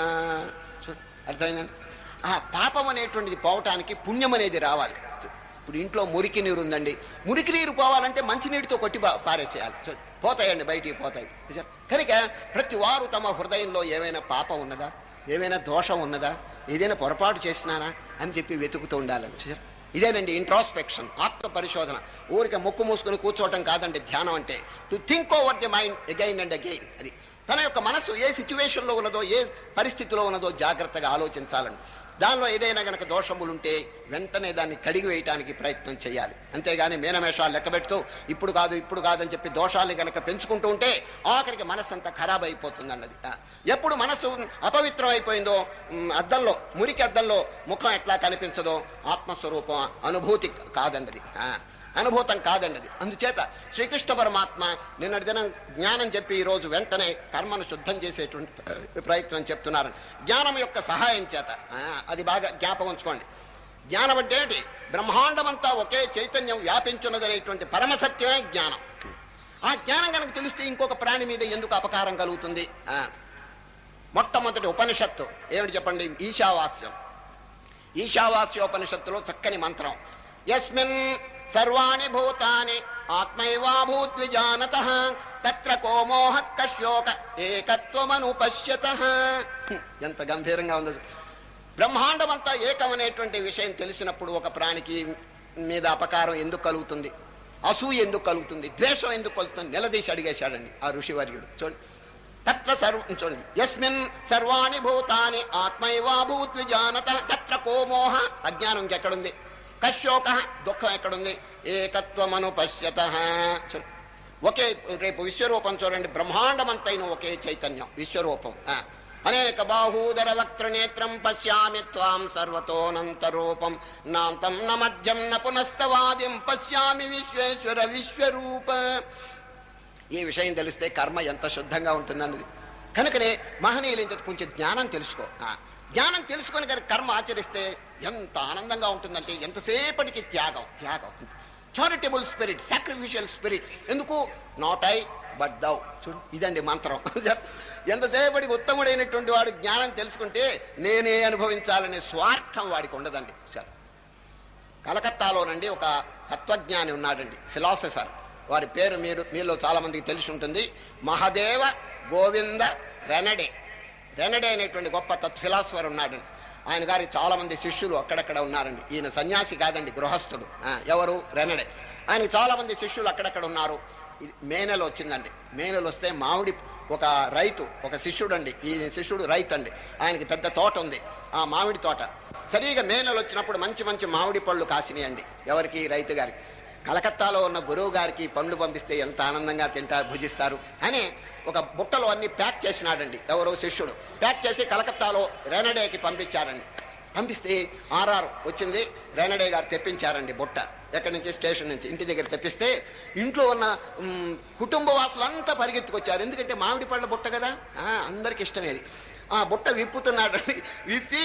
అర్థమైందండి? ఆ పాపం అనేటువంటిది పోవటానికి పుణ్యం అనేది రావాలి. ఇప్పుడు ఇంట్లో మురికి నీరు ఉందండి, మురికి నీరు పోవాలంటే మంచినీటితో కొట్టి పారేసేయాలి. పోతాయండి, బయటికి పోతాయి. కనుక ప్రతి వారు తమ హృదయంలో ఏమైనా పాపం ఉన్నదా, ఏమైనా దోషం ఉన్నదా, ఏదైనా పొరపాటు చేసినానా అని చెప్పి వెతుకుతూ ఉండాలని. ఇదేనండి ఇంట్రాస్పెక్షన్, ఆత్మ పరిశోధన. ఊరికే ముక్కు మూసుకుని కూర్చోవటం కాదండి ధ్యానం అంటే. To think over the mind again and again. అది తన యొక్క మనస్సు ఏ సిచ్యువేషన్లో ఉన్నదో, ఏ పరిస్థితిలో ఉన్నదో జాగ్రత్తగా ఆలోచించాలని. దానిలో ఏదైనా గనక దోషములుంటే వెంటనే దాన్ని కడిగి వేయటానికి ప్రయత్నం చేయాలి. అంతేగాని మేనమేషాలు లెక్కబెడుతూ ఇప్పుడు కాదని చెప్పి దోషాలు గనక పెంచుకుంటూ ఉంటే ఆఖరికి మనస్సు అంతా ఖరాబ్ అయిపోతుంది అన్నది. ఎప్పుడు మనస్సు అపవిత్రం అయిపోయిందో, అద్దంలో మురికి అద్దంలో ముఖం ఎట్లా కనిపించదో ఆత్మస్వరూపం అనుభూతి కాదండి, అనుభూతం కాదండి. అందుచేత శ్రీకృష్ణ పరమాత్మ నిన్నటి దినం జ్ఞానం చెప్పి ఈరోజు వెంటనే కర్మను శుద్ధం చేసేటువంటి ప్రయత్నం చెప్తున్నారు. జ్ఞానం యొక్క సహాయం చేత అది బాగా జ్ఞాపకం ఉంచుకోండి. జ్ఞానం అంటే ఏంటి? బ్రహ్మాండమంతా ఒకే చైతన్యం వ్యాపించున్నదనేటువంటి పరమసత్యమే జ్ఞానం. ఆ జ్ఞానం కనుక తెలిస్తే ఇంకొక ప్రాణి మీద ఎందుకు అపకారం కలుగుతుంది? మొట్టమొదటి ఉపనిషత్తు ఏమిటి చెప్పండి? ఈశావాస్యం. ఈశావాస్యోపనిషత్తులో చక్కని మంత్రం, యస్మిన్ సర్వాణి భూతాని ఆత్మైవాభూద్విజానతః తత్ర కో మోహః కశ్యోక ఏకత్వమనుపశ్యతః. ఎంత గంభీరంగా ఉందో! బ్రహ్మాండమంతా ఏకమనేటువంటి విషయం తెలిసినప్పుడు ఒక ప్రాణికి మీద అపకారం ఎందుకు కలుగుతుంది? అసూయ ఎందుకు కలుగుతుంది? ద్వేషం ఎందుకు కలుగుతుంది? నిలదీసి అడిగేశాడండి ఆ ఋషివర్యుడు. చూడండి, తత్ర చూడండి, యస్మిన్ సర్వాణి భూతాని ఆత్మైవాభూద్విజానతః తత్ర కో మోహ, అజ్ఞానం ఇంకెక్కడుంది? కశ్యోక, దుఃఖం ఎక్కడుంది? ఏకత్వమనుపశ్యతః. ఒకే, రేపు విశ్వరూపం చూడండి, బ్రహ్మాండమంతైన ఒకే చైతన్యం విశ్వరూపం. అనేక బాహూదర వక్త్రనేత్రం పశ్యామి త్వాం సర్వతోనంతరూపం నాంతం న మధ్యం న పునస్తవాదిం పశ్యామి విశ్వేశ్వర విశ్వరూప. ఈ విషయం తెలిస్తే కర్మ ఎంత శుద్ధంగా ఉంటుందన్నది. కనుకనే మహనీయులు ఏం చెప్తే కొంచెం జ్ఞానం తెలుసుకో, జ్ఞానం తెలుసుకొని కనుక కర్మ ఆచరిస్తే ఎంత ఆనందంగా ఉంటుందంటే ఎంతసేపటికి త్యాగం త్యాగం చారిటబుల్ స్పిరిట్, సాక్రిఫిషియల్ స్పిరిట్. ఎందుకు? Not I but thou. చూడు, ఇదండి మంత్రం. ఎంతసేపటికి ఉత్తముడైనటువంటి వాడు జ్ఞానం తెలుసుకుంటే నేనే అనుభవించాలనే స్వార్థం వాడికి ఉండదండి. సరే, కలకత్తాలోనండి ఒక తత్వజ్ఞాని ఉన్నాడండి, ఫిలాసఫర్. వారి పేరు మీలో చాలా మందికి తెలిసి ఉంటుంది. మహదేవ గోవింద రెనడే. రెనడే అనేటువంటి గొప్ప ఫిలాసఫర్ ఉన్నాడండి. ఆయన గారికి చాలా మంది శిష్యులు అక్కడక్కడ ఉన్నారండి. ఈయన సన్యాసి కాదండి, గృహస్థుడు. ఎవరు? రెనడే. ఆయనకి చాలా మంది శిష్యులు అక్కడక్కడ ఉన్నారు. మే నెల వచ్చిందండి. మే నెల వస్తే మామిడి, ఒక రైతు, ఒక శిష్యుడు అండి, ఈ శిష్యుడు రైతు అండి, ఆయనకి పెద్ద తోట ఉంది. ఆ మామిడి తోట సరిగా మే నెల వచ్చినప్పుడు మంచి మంచి మామిడి పళ్ళు కాసినాయండి. ఎవరికి? రైతు గారికి. కలకత్తాలో ఉన్న గురువు గారికి పండ్లు పంపిస్తే ఎంత ఆనందంగా తింటారు, భుజిస్తారు అని ఒక బుట్టలో అన్ని ప్యాక్ చేసినాడండి. ఎవరో శిష్యుడు ప్యాక్ చేసి కలకత్తాలో రెనడేకి పంపించారండి. పంపిస్తే ఆర్ఆర్ వచ్చింది. రెనడే గారు తెప్పించారండి బుట్ట. ఎక్కడి నుంచి? స్టేషన్ నుంచి. ఇంటి దగ్గర తెప్పిస్తే ఇంట్లో ఉన్న కుటుంబ వాసులంతా పరిగెత్తుకొచ్చారు. ఎందుకంటే మామిడి పళ్ళ బుట్ట కదా, అందరికి ఇష్టమేది. ఆ బుట్ట విప్పుతున్నాడండి. విప్పి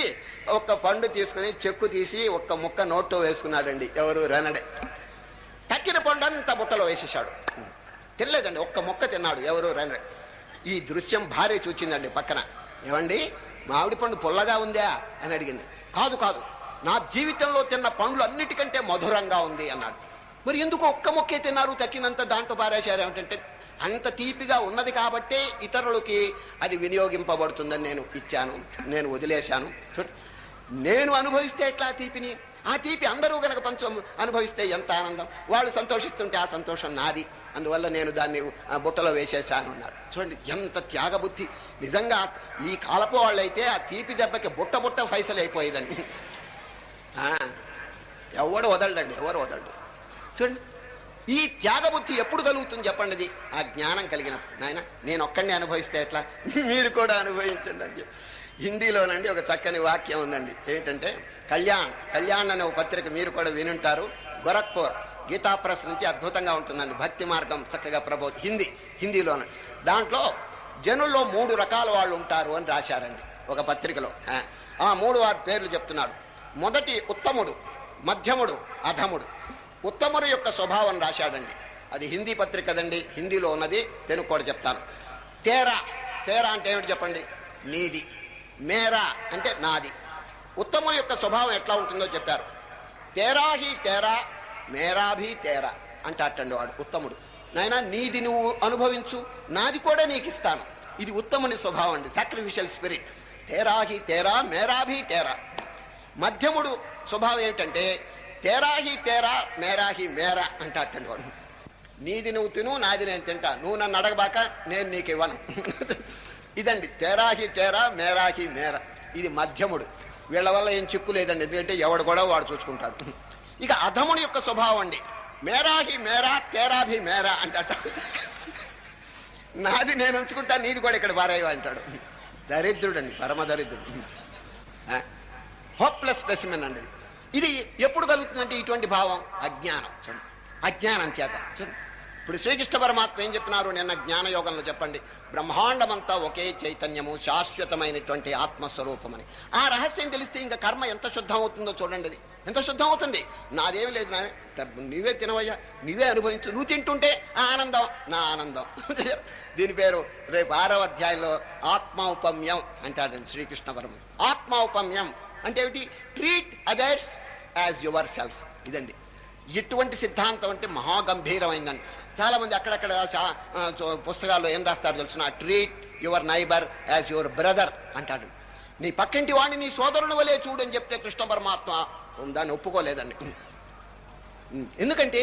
ఒక్క పండు తీసుకుని చెక్కు తీసి ఒక్క ముక్క నోట్లో వేసుకున్నాడండి. ఎవరు? రెనడే. తక్కిన పండు అంతా బుట్టలో వేసేసాడు. తినలేదండి, ఒక్క మొక్క తిన్నాడు. ఎవరు? రెనడే. ఈ దృశ్యం భార్య చూచిందండి పక్కన. ఏమండి, మామిడి పండు పుల్లగా ఉందా అని అడిగింది. కాదు కాదు, నా జీవితంలో తిన్న పండ్లు అన్నిటికంటే మధురంగా ఉంది అన్నాడు. మరి ఎందుకు ఒక్క మొక్కే తిన్నారు, తక్కినంత దాంట్లో పారేశారు ఏమిటంటే, అంత తీపిగా ఉన్నది కాబట్టే ఇతరులకి అది వినియోగింపబడుతుందని నేను ఇచ్చాను, నేను వదిలేశాను. నేను అనుభవిస్తే ఎట్లా తీపిని? ఆ తీపి అందరూ గనక పంచం అనుభవిస్తే ఎంత ఆనందం. వాళ్ళు సంతోషిస్తుంటే ఆ సంతోషం నాది, అందువల్ల నేను దాన్ని బుట్టలో వేసేసాను అన్నారు. చూడండి ఎంత త్యాగబుద్ధి. నిజంగా ఈ కాలపు వాళ్ళైతే ఆ తీపి దెబ్బకి బుట్ట బుట్ట ఫైసలు అయిపోయేదండి. ఎవడు వదలడండి, ఎవరు వదలడు. చూడండి, ఈ త్యాగబుద్ధి ఎప్పుడు కలుగుతుంది చెప్పండి? అది ఆ జ్ఞానం కలిగినప్పుడు. నాయన నేను ఒక్కడిని అనుభవిస్తే ఎట్లా, మీరు కూడా అనుభవించండి అని చెప్పి. హిందీలోనండి ఒక చక్కని వాక్యం ఉందండి. ఏంటంటే, కళ్యాణ్ అనే ఒక పత్రిక మీరు కూడా వినుంటారు. గోరఖ్పూర్ గీతా ప్రెస్ నుంచి అద్భుతంగా ఉంటుందండి. భక్తి మార్గం చక్కగా హిందీలోన. దాంట్లో జనుల్లో 3 రకాల వాళ్ళు ఉంటారు అని రాశారండి ఒక పత్రికలో. ఆ 3 వారి పేర్లు చెప్తున్నాడు. మొదటి ఉత్తముడు, మధ్యముడు, అధముడు. ఉత్తముడు యొక్క స్వభావం రాశాడండి. అది హిందీ పత్రిక దండి, హిందీలో ఉన్నది. తెలుగు కూడా చెప్తాను. తేరా. తేరా అంటే ఏమిటి చెప్పండి? నీది. మేరా అంటే నాది. ఉత్తముని యొక్క స్వభావం ఎట్లా ఉంటుందో చెప్పారు. తేరా హీ తేరా, మేరా భీ తేరా అంటాటండి వాడు ఉత్తముడు. నాయన నీది నువ్వు అనుభవించు, నాది కూడా నీకు ఇస్తాను. ఇది ఉత్తముని స్వభావం అండి, సాక్రిఫిషియల్ స్పిరిట్. తేరా హీ తేరా, మేరా భీ తేరా. మధ్యముడు స్వభావం ఏంటంటే, తేరా హీ తేరా, మేరా హీ మేరా అంటాటండి వాడు. నీది నువ్వు తిను, నాది నేను తింటా, నువ్వు నన్ను అడగబాక, నేను నీకు ఇవ్వను. ఇదండి తేరాహి తేరా, మేరాహి మేరా. ఇది మధ్యముడు. వీళ్ళ వల్ల ఏం చిక్కు లేదండి, ఎందుకంటే ఎవడు కూడా వాడు చూసుకుంటాడు. ఇక అధముని యొక్క స్వభావం అండి, మేరాహి మేరా, తేరాభి మేరా అంటాట. నాది నేను ఉంచుకుంటా, నీది కూడా ఇక్కడ బారాయి అంటాడు. దరిద్రుడు అండి, పరమ దరిద్రుడు, హోప్లెస్ స్పెసిమెన్ అండి. ఇది ఎప్పుడు కలుగుతుందంటే ఇటువంటి భావం అజ్ఞానం. చూడండి, అజ్ఞానం చేత. చూడండి, ఇప్పుడు శ్రీకృష్ణ పరమాత్మ ఏం చెప్పినారు నిన్న జ్ఞానయోగంలో? చెప్పండి, బ్రహ్మాండమంతా ఒకే చైతన్యము, శాశ్వతమైనటువంటి ఆత్మస్వరూపం అని. ఆ రహస్యం తెలిస్తే ఇంకా కర్మ ఎంత శుద్ధం అవుతుందో చూడండి. అది ఎంత శుద్ధం అవుతుంది. నాదేమి లేదు, నీవే తినవయ్యా, నీవే అనుభవించు, నువ్వు తింటుంటే ఆ ఆనందం నా ఆనందం. దీని పేరు రేపు 6వ అధ్యాయంలో ఆత్మౌపమ్యం అంటాడండి శ్రీకృష్ణ పరమాత్మ. ఆత్మౌపమ్యం అంటే ఏమిటి? Treat others as your self. ఇదండి ఇటువంటి సిద్ధాంతం అంటే మహాగంభీరమైందండి. చాలా మంది అక్కడక్కడ పుస్తకాల్లో ఏం రాస్తారు తెలుసిన? Treat your neighbour as your brother అంటాడు. నీ పక్కింటి వాడిని నీ సోదరుని వలే చూడని చెప్తే కృష్ణ పరమాత్మ దాన్ని ఒప్పుకోలేదండి. ఎందుకంటే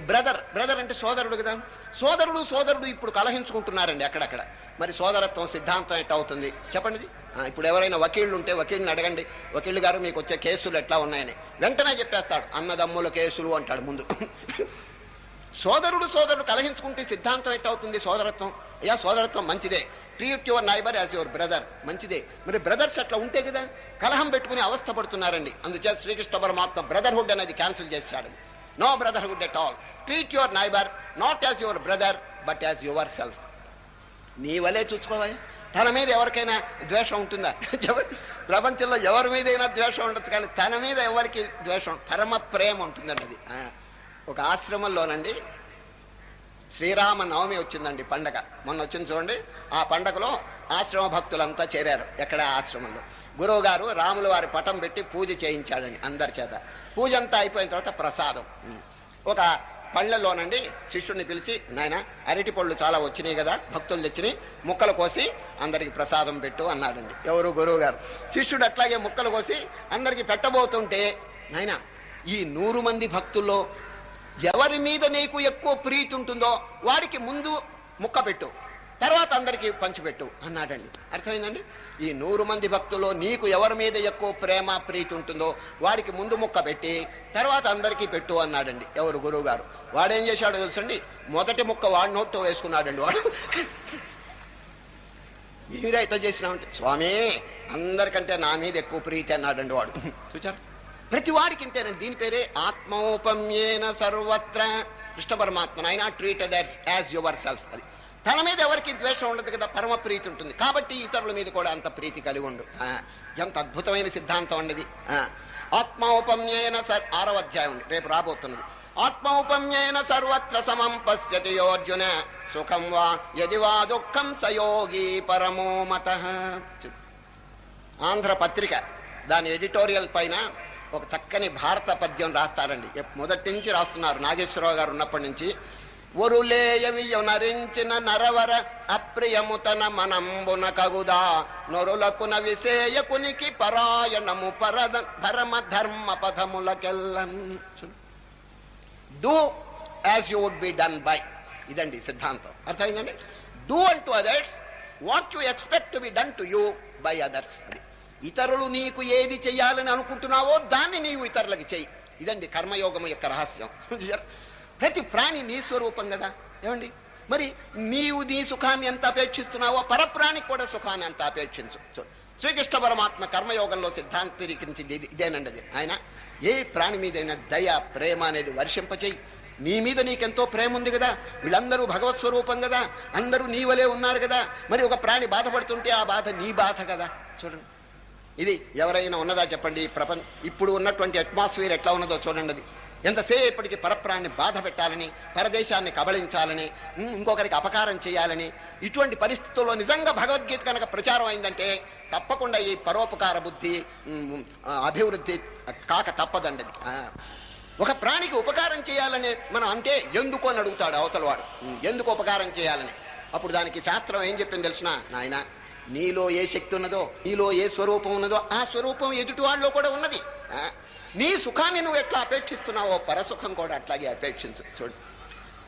బ్రదర్ అంటే సోదరుడు కదా. సోదరుడు ఇప్పుడు కలహించుకుంటున్నారండి అక్కడక్కడ. మరి సోదరత్వం సిద్ధాంతం ఎట్లా అవుతుంది చెప్పండి? ఇప్పుడు ఎవరైనా వకీళ్ళు ఉంటే వకీల్ని అడగండి, వకీళ్ళు గారు మీకు వచ్చే కేసులు ఎట్లా ఉన్నాయని. వెంటనే చెప్పేస్తాడు, అన్నదమ్ముల కేసులు అంటాడు ముందు. సోదరుడు కలహించుకుంటే సిద్ధాంతం ఎట్లా అవుతుంది? సోదరత్వం. అయ్యా సోదరత్వం మంచిదే, treat your neighbour as your brother మంచిదే. మరి బ్రదర్స్ అట్లా ఉంటే కదా కలహం పెట్టుకుని అవస్థ పడుతున్నారండి. అందుచేత శ్రీకృష్ణ పరమాత్మ బ్రదర్హుడ్ అనేది క్యాన్సిల్ చేశాడు. No brotherhood at all. Treat your neighbour not as your brother but as yourself. నీ వలే చూసుకోవాలి, తన మీద ఎవరికైనా ద్వేషం ఉంటుందా? ప్రపంచంలో ఎవరి మీదైనా ద్వేషం ఉండొచ్చు, కానీ తన మీద ఎవరికి ద్వేషం, పరమ ప్రేమ ఉంటుందండి అది. ఒక ఆశ్రమంలోనండి శ్రీరామ నవమి వచ్చిందండి పండగ, మొన్న వచ్చింది చూడండి. ఆ పండగలో ఆశ్రమ భక్తులంతా చేరారు. ఎక్కడ? ఆశ్రమంలో. గురువు గారు రాముల వారి పటం పెట్టి పూజ చేయించాడండి అందరి చేత. పూజ అంతా అయిపోయిన తర్వాత ప్రసాదం ఒక పళ్ళలోనండి శిష్యుడిని పిలిచి, నాయన అరటి పళ్ళు చాలా వచ్చినాయి కదా, భక్తులు తెచ్చినాయి, ముక్కలు కోసి అందరికి ప్రసాదం పెట్టు అన్నాడండి. ఎవరు? గురువు గారు. శిష్యుడు అట్లాగే ముక్కలు కోసి అందరికి పెట్టబోతుంటే, నాయన ఈ 100 మంది భక్తుల్లో ఎవరి మీద నీకు ఎక్కువ ప్రీతి ఉంటుందో వాడికి ముందు ముక్క పెట్టు, తర్వాత అందరికీ పంచిపెట్టు అన్నాడండి. అర్థమైందండి? ఈ 100 మంది భక్తుల్లో నీకు ఎవరి మీద ఎక్కువ ప్రేమ ప్రీతి ఉంటుందో వాడికి ముందు ముక్క పెట్టి తర్వాత అందరికీ పెట్టు అన్నాడండి. ఎవరు? గురువు గారు. వాడేం చేశాడో తెలుసండి, మొదటి ముక్క వాడి నోట్లో వేసుకున్నాడండి. వాడు ఏమిరా ఇట్లా చేసినామంటే, స్వామి అందరికంటే నా మీద ఎక్కువ ప్రీతి అన్నాడండి వాడు. చూచారు? ప్రతి వాడికి ఇంతేనండి. దీని పేరే ఆత్మౌపమ్యేన సర్వత్ర. కృష్ణ పరమాత్మ ఆయన ట్రీటెడ్ యాజ్ యువర్ సెల్ఫ్. అది తన మీద ఎవరికి ద్వేషం ఉండదు కదా, పరమ ప్రీతి ఉంటుంది. కాబట్టి ఇతరుల మీద కూడా అంత ప్రీతి కలిగి ఉండు. ఎంత అద్భుతమైన సిద్ధాంతం అండి. ఆత్మౌపమ్యేన 6వ అధ్యాయం అండి, రేపు రాబోతున్నది. ఆత్మౌపమ్యేన సర్వత్ర సమం పశ్యతి యోర్జున సుఖం వా యది వా దుఃఖం సయోగి పరమో మతః. ఆంధ్ర పత్రిక దాని ఎడిటోరియల్ పైన ఒక చక్కని భారత పద్యం రాస్తారండి. మొదటి నుంచి రాస్తున్నారు, నాగేశ్వరరావు గారు ఉన్నప్పటి నుంచి. ఒరులేయవియునరించిన నరవర అప్రియముతన మనంబున కగుదా నొరులకున విసేయకునికి పరాయణము పరమ ధర్మ పథములకెల్లన్. Do as you would be done by. ఇదండి సిద్ధాంతం. అర్థమైందండి? Do unto others what you expect to be done to you by others. ఇతరులు నీకు ఏది చెయ్యాలని అనుకుంటున్నావో దాన్ని నీవు ఇతరులకి చెయ్యి. ఇదండి కర్మయోగం యొక్క రహస్యం. ప్రతి ప్రాణి నీ స్వరూపం కదా, ఏమండి? మరి నీవు నీ సుఖాన్ని ఎంత అపేక్షిస్తున్నావో పరప్రాణికి కూడా సుఖాన్ని అంత అపేక్షించు. శ్రీకృష్ణ పరమాత్మ కర్మయోగంలో సిద్ధాంతీకరించింది ఇదేనండి. అది ఆయన ఏ ప్రాణి మీదైనా దయ ప్రేమ అనేది వర్షింపచేయి. నీ మీద నీకెంతో ప్రేమ ఉంది కదా, వీళ్ళందరూ భగవత్ స్వరూపం కదా, అందరూ నీ వలే ఉన్నారు కదా. మరి ఒక ప్రాణి బాధపడుతుంటే ఆ బాధ నీ బాధ కదా. చూడండి, ఇది ఎవరైనా ఉన్నదా చెప్పండి? ఇప్పుడు ఉన్నటువంటి అట్మాస్ఫియర్ ఎట్లా ఉన్నదో చూడండి. అది ఎంతసేపటికి పరప్రాణ్ణి బాధ పెట్టాలని, పరదేశాన్ని కబళించాలని, ఇంకొకరికి అపకారం చేయాలని, ఇటువంటి పరిస్థితుల్లో నిజంగా భగవద్గీత కనుక ప్రచారం అయిందంటే తప్పకుండా ఈ పరోపకార బుద్ధి అభివృద్ధి కాక తప్పదండి. ఒక ప్రాణికి ఉపకారం చేయాలని మనం అంటే ఎందుకు అని అడుగుతాడు అవతల వాడు, ఎందుకు ఉపకారం చేయాలని. అప్పుడు దానికి శాస్త్రం ఏం చెప్పింది తెలుసునా? నాయన, నీలో ఏ శక్తి ఉన్నదో, నీలో ఏ స్వరూపం ఉన్నదో ఆ స్వరూపం ఎదుటి వాళ్ళలో కూడా ఉన్నది. నీ సుఖాన్ని నువ్వు ఎట్లా అపేక్షిస్తున్నావో పరసుఖం కూడా అట్లాగే అపేక్షించు. చూడు,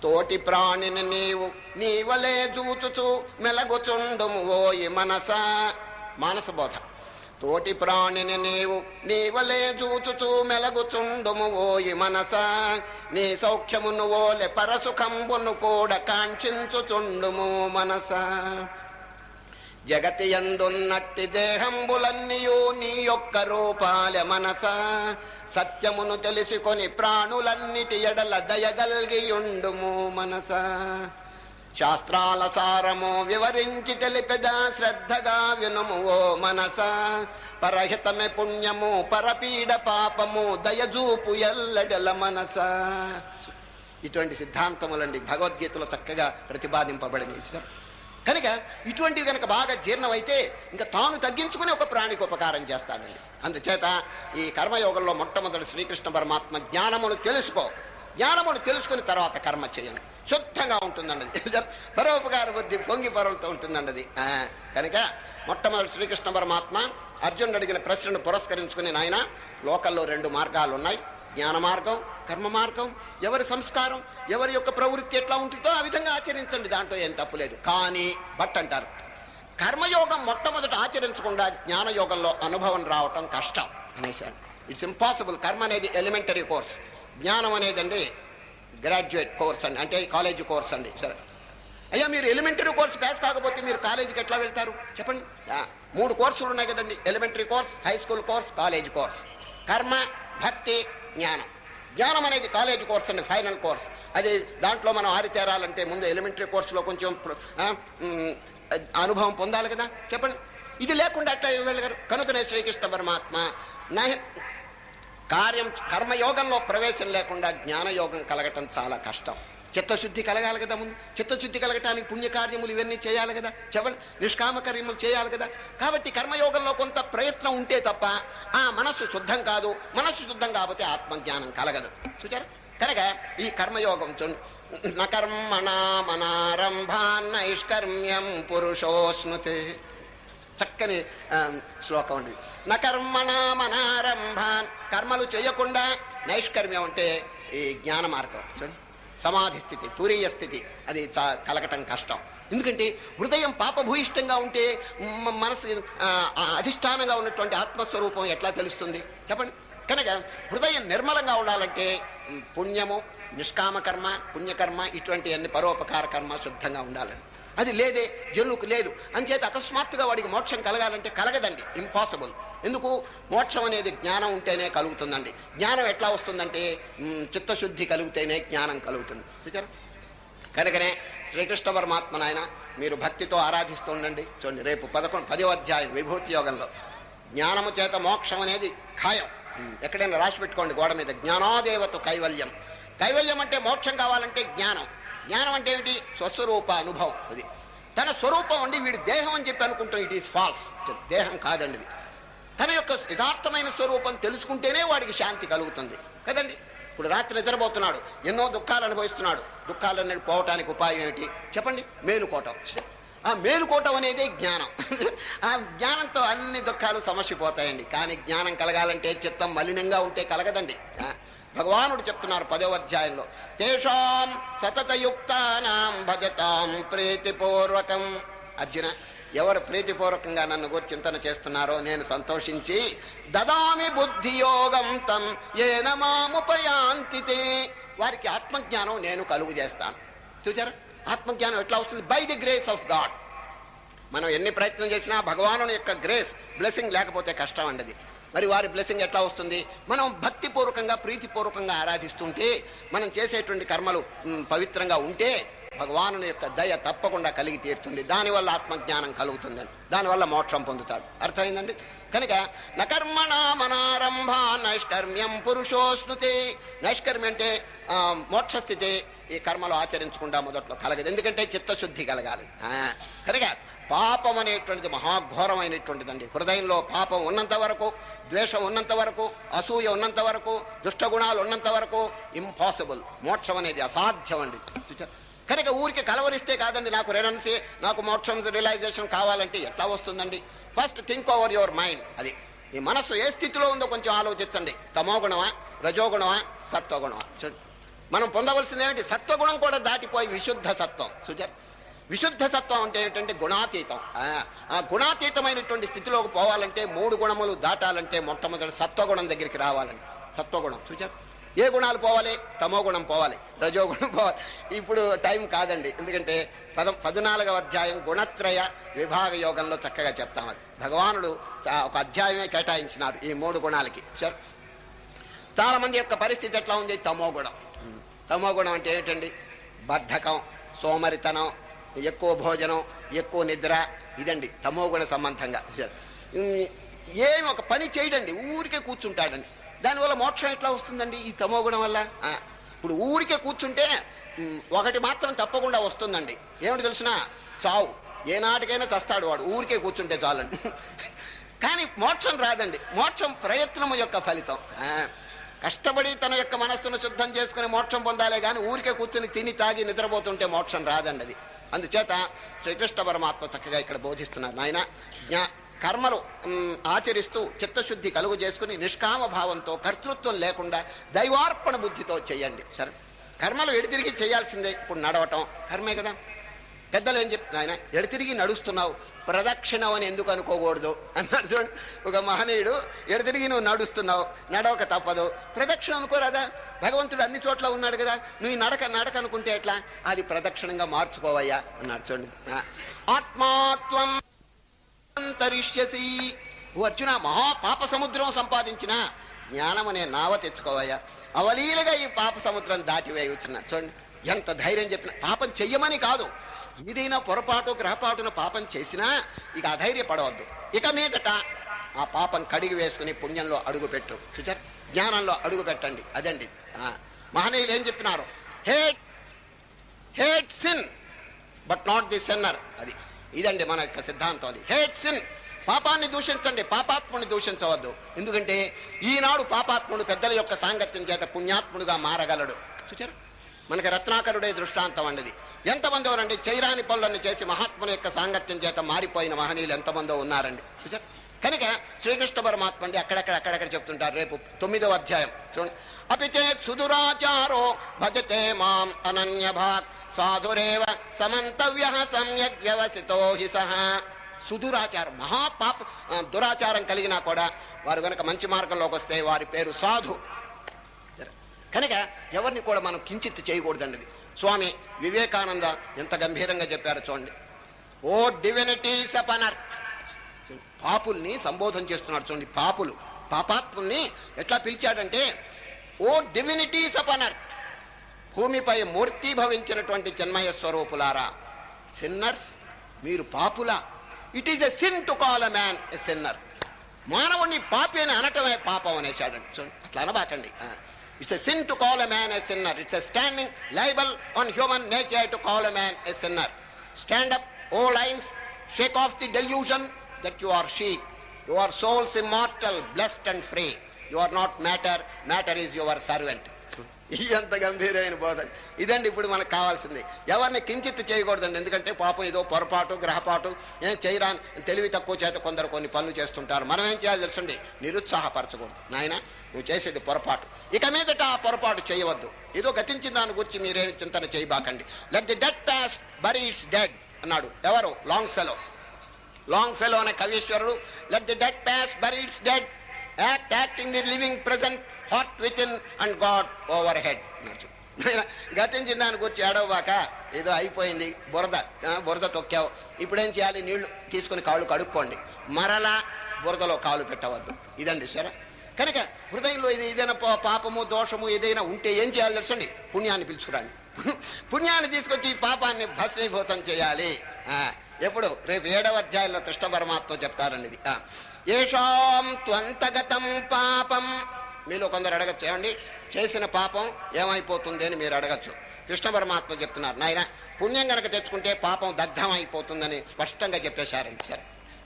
తోటి ప్రాణిని నీవు నీవలే జూచుచు మెలగుచుండుము ఓయి మనసా. మానస బోధ. తోటి ప్రాణిని నీవు నీవలే జూచుచు మెలగుచుండుము ఓయి మనసా. నీ సౌఖ్యమును ఓలె పరసుఖంబును కూడా కాంక్షించుచుండుము మనసా. జగతి యందున్నట్టి దేహంబులన్నీయు నీ యొక్క రూపాల మనస. సత్యమును తెలుసుకొని ప్రాణులన్నిటి ఎడల దయగల్గియుండుము మనస. శాస్త్రాల సారము వివరించి తెలిపెదా శ్రద్ధగా వినుము ఓ మనస. పరహితమే పుణ్యము పరపీడ పాపము దయజూపు ఎల్లడెల మనస. ఇటువంటి సిద్ధాంతములండి భగవద్గీతలో చక్కగా ప్రతిపాదింపబడింది. కనుక ఇటువంటివి కనుక బాగా జీర్ణమైతే ఇంకా తాను తగ్గించుకుని ఒక ప్రాణికి ఉపకారం చేస్తాడండి. అందుచేత ఈ కర్మయోగంలో మొట్టమొదటి శ్రీకృష్ణ పరమాత్మ జ్ఞానమును తెలుసుకో, జ్ఞానమును తెలుసుకుని తర్వాత కర్మ చేయండి, శుద్ధంగా ఉంటుందండి. పరోపకార బుద్ధి పొంగి పరులతో ఉంటుందండి అది. కనుక మొట్టమొదటి శ్రీకృష్ణ పరమాత్మ అర్జునుడు అడిగిన ప్రశ్నను పురస్కరించుకుని, నాయన లోకల్లో 2 మార్గాలు ఉన్నాయి, జ్ఞాన మార్గం, కర్మ మార్గం. ఎవరి సంస్కారం, ఎవరి యొక్క ప్రవృత్తి ఎట్లా ఉంటుందో ఆ విధంగా ఆచరించండి, దాంట్లో ఏం తప్పులేదు. కానీ అంటారు, కర్మయోగం మొట్టమొదట ఆచరించకుండా జ్ఞానయోగంలో అనుభవం రావటం కష్టం అనేసాడు. It's impossible. కర్మ అనేది ఎలిమెంటరీ కోర్స్, జ్ఞానం అనేదండి గ్రాడ్యుయేట్ కోర్స్ అండి, అంటే కాలేజీ కోర్స్ అండి. సరే అయ్యా, మీరు ఎలిమెంటరీ కోర్స్ పాస్ కాకపోతే మీరు కాలేజీకి ఎట్లా వెళ్తారు చెప్పండి? 3 కోర్సులు ఉన్నాయి కదండి, elementary course, high school course, college course. కర్మ, భక్తి, జ్ఞానం. జ్ఞానం అనేది కాలేజ్ కోర్స్ అండి, ఫైనల్ కోర్స్. అది దాంట్లో మనం ఆరితేరాలంటే ముందు ఎలిమెంటరీ కోర్సులో కొంచెం అనుభవం పొందాలి కదా, చెప్పండి. ఇది లేకుండా అట్లా వెళ్ళగారు. కనుకనే శ్రీకృష్ణ పరమాత్మ కర్మయోగంలో ప్రవేశం లేకుండా జ్ఞానయోగం కలగటం చాలా కష్టం. చిత్తశుద్ధి కలగాలి కదా ముందు. చిత్తశుద్ధి కలగటానికి పుణ్యకార్యములు ఇవన్నీ చేయాలి కదా, చెప్పండి. నిష్కామ కార్యములు చేయాలి కదా. కాబట్టి కర్మయోగంలో కొంత ప్రయత్నం ఉంటే తప్ప ఆ మనస్సు శుద్ధం కాదు. మనస్సు శుద్ధం కాకపోతే ఆత్మజ్ఞానం కలగదు. చూచారా? కనుక ఈ కర్మయోగం నకర్మణామనారంభాన్నైష్కర్మ్యం పురుషోస్నుతే. చక్కని శ్లోకం అండి. నకర్మణామనారంభాన్, కర్మలు చేయకుండా నైష్కర్మ్యం అంటే ఈ జ్ఞాన మార్గం. చూడండి, సమాధి స్థితి, తురీయ స్థితి అది కలగటం కష్టం. ఎందుకంటే హృదయం పాపభూయిష్టంగా ఉంటే మనసు అధిష్టానంగా ఉన్నటువంటి ఆత్మస్వరూపం ఎట్లా తెలుస్తుంది, చెప్పండి. కనుక హృదయం నిర్మలంగా ఉండాలంటే పుణ్యము, నిష్కామ కర్మ, పుణ్యకర్మ, ఇటువంటి అన్ని పరోపకార కర్మ శుద్ధంగా ఉండాలని. అది లేదే, జనులకు లేదు. అంచేత అకస్మాత్తుగా వాడికి మోక్షం కలగాలంటే కలగదండి, ఇంపాసిబుల్. ఎందుకు? మోక్షం అనేది జ్ఞానం ఉంటేనే కలుగుతుందండి. జ్ఞానం ఎట్లా వస్తుందంటే చిత్తశుద్ధి కలిగితేనే జ్ఞానం కలుగుతుంది. చూచారా? కనుకనే శ్రీకృష్ణ పరమాత్మ నాయన మీరు భక్తితో ఆరాధిస్తూ ఉండండి. చూడండి, రేపు 10వ అధ్యాయం విభూతి యోగంలో జ్ఞానము చేత మోక్షం అనేది ఖాయం. ఎక్కడైనా రాసి పెట్టుకోండి గోడ మీద, జ్ఞానాదేవత కైవల్యం. కైవల్యం అంటే మోక్షం కావాలంటే జ్ఞానం. జ్ఞానం అంటే ఏమిటి? స్వస్వరూప అనుభవం. అది తన స్వరూపం అండి. వీడి దేహం అని చెప్పి అనుకుంటాం, ఇట్ ఈస్ ఫాల్స్. దేహం కాదండి ఇది. తన యొక్క యథార్థమైన స్వరూపం తెలుసుకుంటేనే వాడికి శాంతి కలుగుతుంది కదండి. ఇప్పుడు రాత్రి నిద్రపోతున్నాడు, ఎన్నో దుఃఖాలు అనుభవిస్తున్నాడు. దుఃఖాలన్నీ పోవటానికి ఉపాయం ఏమిటి చెప్పండి? మేలుకోవటం. ఆ మేలుకోవటం అనేది జ్ఞానం. ఆ జ్ఞానంతో అన్ని దుఃఖాలు సమస్యపోతాయండి. కానీ జ్ఞానం కలగాలంటే చిత్తం మలినంగా ఉంటే కలగదండి. భగవానుడు చెప్తున్నారు 10వ అధ్యాయంలో, తేషాం సతతయుక్తానాం భజతాం ప్రీతిపూర్వకం. అర్జున, ఎవరు ప్రీతిపూర్వకంగా నన్ను గురించి చింతన చేస్తున్నారో నేను సంతోషించి దదామి బుద్ధియోగం తం ఏన మాముపయాంతితే, వారికి ఆత్మజ్ఞానం నేను కలుగు చేస్తాను. చూచారా? ఆత్మజ్ఞానం ఎట్లా వస్తుంది? By the grace of God. మనం ఎన్ని ప్రయత్నం చేసినా భగవాను యొక్క గ్రేస్, బ్లెస్సింగ్ లేకపోతే కష్టం అండి. మరి వారి బ్లెస్సింగ్ ఎట్లా వస్తుంది? మనం భక్తిపూర్వకంగా ప్రీతిపూర్వకంగా ఆరాధిస్తుంటే, మనం చేసేటువంటి కర్మలు పవిత్రంగా ఉంటే భగవాను యొక్క దయ తప్పకుండా కలిగి తీరుతుంది. దానివల్ల ఆత్మజ్ఞానం కలుగుతుందని, దానివల్ల మోక్షం పొందుతాడు. అర్థమైందండి? కనుక నకర్మణామనారంభ నైష్కర్మ్యం పురుషోస్నుతే. నైష్కర్మ్యం అంటే మోక్షస్థితి. ఈ కర్మలు ఆచరించకుండా మొదట్లో కలగదు. ఎందుకంటే చిత్తశుద్ధి కలగాలి. కనుక పాపం అనేటువంటిది మహాఘోరమైనటువంటిదండి. హృదయంలో పాపం ఉన్నంత వరకు, ద్వేషం ఉన్నంత వరకు, అసూయ ఉన్నంత వరకు, దుష్టగుణాలు ఉన్నంత వరకు ఇంపాసిబుల్. మోక్షం అనేది అసాధ్యం అండి. కనుక ఊరికి కలవరిస్తే కాదండి, నాకు రెనన్సీ, నాకు మోక్షం రియలైజేషన్ కావాలంటే ఎట్లా వస్తుందండి? First think over your mind. అది ఈ మనస్సు ఏ స్థితిలో ఉందో కొంచెం ఆలోచించండి. తమోగుణమా, రజోగుణమా, సత్వగుణమా? చూడండి, మనం పొందవలసింది ఏమిటి? సత్వగుణం కూడా దాటిపోయి విశుద్ధ సత్వం. చూచారు? విశుద్ధ సత్వం అంటే ఏమిటంటే గుణాతీతం. ఆ గుణాతీతమైనటువంటి స్థితిలోకి పోవాలంటే 3 గుణములు దాటాలంటే మొట్టమొదటి సత్వగుణం దగ్గరికి రావాలండి. సత్వగుణం. చూచారు? ఏ గుణాలు పోవాలి? తమోగుణం పోవాలి, రజోగుణం పోవాలి. ఇప్పుడు టైం కాదండి, ఎందుకంటే 14వ అధ్యాయం గుణత్రయ విభాగ యోగంలో చక్కగా చెప్తాం. అది భగవానుడు ఒక అధ్యాయమే కేటాయించినారు ఈ 3 గుణాలకి. సరే, చాలా మంది యొక్క పరిస్థితి ఎట్లా ఉంది? తమోగుణం. తమోగుణం అంటే ఏంటండి? బద్ధకం, సోమరితనం, ఎక్కువ భోజనం, ఎక్కువ నిద్ర, ఇదండి తమోగుణ సంబంధంగా. ఏమి ఒక పని చేయడండి, ఊరికే కూర్చుంటాడండి. దానివల్ల మోక్షం ఎట్లా వస్తుందండి? ఈ తమోగుణం వల్ల. ఇప్పుడు ఊరికే కూర్చుంటే ఒకటి మాత్రం తప్పకుండా వస్తుందండి. ఏమిటి తెలిసినా? చావు. ఏనాటికైనా చస్తాడు వాడు, ఊరికే కూర్చుంటే చాలండి. కానీ మోక్షం రాదండి. మోక్షం ప్రయత్నము యొక్క ఫలితం. కష్టపడి తన యొక్క మనస్సును శుద్ధం చేసుకుని మోక్షం పొందాలే కానీ ఊరికే కూర్చుని తిని తాగి నిద్రపోతుంటే మోక్షం రాదండి అది. అందుచేత శ్రీకృష్ణ పరమాత్మ చక్కగా ఇక్కడ బోధిస్తున్నారు. నాయన కర్మలు ఆచరిస్తూ చిత్తశుద్ధి కలుగు చేసుకుని నిష్కామ భావంతో, కర్తృత్వం లేకుండా దైవార్పణ బుద్ధితో చేయండి. సరే, కర్మలు ఎడితిరిగి చేయాల్సిందే. ఇప్పుడు నడవటం కర్మే కదా. పెద్దలు ఏం చెప్తున్నా, ఆయన ఎడితిరిగి నడుస్తున్నావు, ప్రదక్షిణం అని ఎందుకు అనుకోకూడదు అన్నాడు. చూడండి, ఒక మహనీయుడు ఎడితిరిగి నువ్వు నడుస్తున్నావు, నడవక తప్పదు, ప్రదక్షిణం అనుకోరాదా? భగవంతుడు అన్ని చోట్ల ఉన్నాడు కదా, నువ్వు నడక అనుకుంటే ఎట్లా? అది ప్రదక్షిణంగా మార్చుకోవయ్యా అన్నాడు. చూడండి, ఆత్మాత్వం అంతరిష్యసి. అర్జున, మహాపాప సముద్రం సంపాదించిన జ్ఞానం అనే నావ తెచ్చుకోవయ్యా, అవలీలగా ఈ పాప సముద్రం దాటివేయచ్చున్నా. చూడండి, ఎంత ధైర్యం చెప్పిన పాపం చెయ్యమని కాదు, ఏదైనా పొరపాటు గ్రహపాటున పాపం చేసినా ఇక అధైర్యపడవద్దు. ఇక మీదట ఆ పాపం కడిగి వేసుకుని పుణ్యంలో అడుగు పెట్టు, చూచారు, జ్ఞానంలో అడుగు పెట్టండి. అదండి మహనీయులు ఏం చెప్పినారు, hate sin but not the sinner. ఇదండి మన యొక్క సిద్ధాంతం. అది హేట్ సిన్, పాపాన్ని దూషించండి, పాపాత్ముని దూషించవద్దు. ఎందుకంటే ఈనాడు పాపాత్ముడు పెద్దల యొక్క సాంగత్యం చేత పుణ్యాత్ముడుగా మారగలడు. చూచారు, మనకి రత్నాకరుడే దృష్టాంతం అండి. ఎంతమంది ఎవరండి చైరాని పనులన్నీ చేసి మహాత్ముని యొక్క సాంగత్యం చేత మారిపోయిన మహనీయులు ఎంతమందో ఉన్నారండి. చూచారు, కనుక శ్రీకృష్ణ పరమాత్మ అండి అక్కడక్కడ చెప్తుంటారు. రేపు 9వ అధ్యాయం చూడండి. అపిచేత్ సుదురాచారో భజతే మాం అనన్య భాగ్ సాధురేవ సమంతవ్య సమ్యక్ వ్యవసితో హి సహ. సుదురాచారం, మహాపాప దురాచారం కలిగినా కూడా వారు కనుక మంచి మార్గంలోకి వస్తే వారి పేరు సాధు. కనుక ఎవరిని కూడా మనం కించిత్ చేయకూడదండి. స్వామి వివేకానంద ఎంత గంభీరంగా చెప్పారు చూడండి. ఓ డివినిటీస్ అపాన్ ఎర్త్, పాపుల్ని సంబోధన చేస్తున్నాడు చూడండి. పాపాత్ముల్ని ఎట్లా పిలిచాడంటే, ఓ డివినిటీస్ అపాన్ ఎర్త్, భూమిపై మూర్తి భవించినటువంటి చిన్మయ స్వరూపులారా, సిన్నర్స్, మీరు పాపులా. It is a sin to call a man a sinner. మానవుణ్ణి పాపి అని అనటమే పాపం అనేసాడండి. చూడండి, అట్లా అనబాకండి. It's a sin to call a man a sinner. It's a standing libel on human nature to call a man a sinner. Stand up, O lions, shake off the delusion that you are sheep. Your soul's immortal, blessed and free. You are not matter, matter is your servant. ఎంత గంభీరమైన బోధ. ఇదండి ఇప్పుడు మనకు కావాల్సింది. ఎవరిని కించిత్ చేయకూడదండి. ఎందుకంటే పాపం ఏదో పొరపాటు గ్రహపాటు చేయరాని తెలివి తక్కువ చేత కొందరు కొన్ని పనులు చేస్తుంటారు. మనం ఏం చేయాలి తెలుసండి, నిరుత్సాహపరచకూడదు. నాయన నువ్వు చేసేది పొరపాటు, ఇక మీదట ఆ పొరపాటు చేయవద్దు. ఏదో గతించిన దాని గురించి మీరే చింతన చేయబాకండి. Let the dead past bury its dead అన్నాడు. ఎవరు? లాంగ్ ఫెలో అనే కవీశ్వరుడు. Let the dead past bury its dead, acting the living present, heart within and God overhead. గతించిన దాని గురించి ఏడవబాక, ఏదో అయిపోయింది, బురద తొక్కావు, ఇప్పుడేం చేయాలి, నీళ్లు తీసుకుని కాళ్ళు కడుక్కోండి, మరలా బురదలో కాలు పెట్టవద్దు. ఇదండి సరే. కనుక హృదయంలో ఏదైనా పాపము దోషము ఏదైనా ఉంటే ఏం చేయాలి తెలుసండి, పుణ్యాన్ని పిలుచుకురండి. పుణ్యాన్ని తీసుకొచ్చి పాపాన్ని భస్మీభూతం చేయాలి. ఎప్పుడు? రేపు 7వ అధ్యాయంలో కృష్ణ పరమాత్మ చెప్తారండి ఇది. ఏషాం త్వంతగతం పాపం. మీలో కొందరు అడగచ్చు, ఏమండి చేసిన పాపం ఏమైపోతుంది అని మీరు అడగచ్చు. కృష్ణ పరమాత్మ చెప్తున్నారు, నాయన పుణ్యం కనుక తెచ్చుకుంటే పాపం దగ్ధం అయిపోతుందని స్పష్టంగా చెప్పేశారండి. సరే,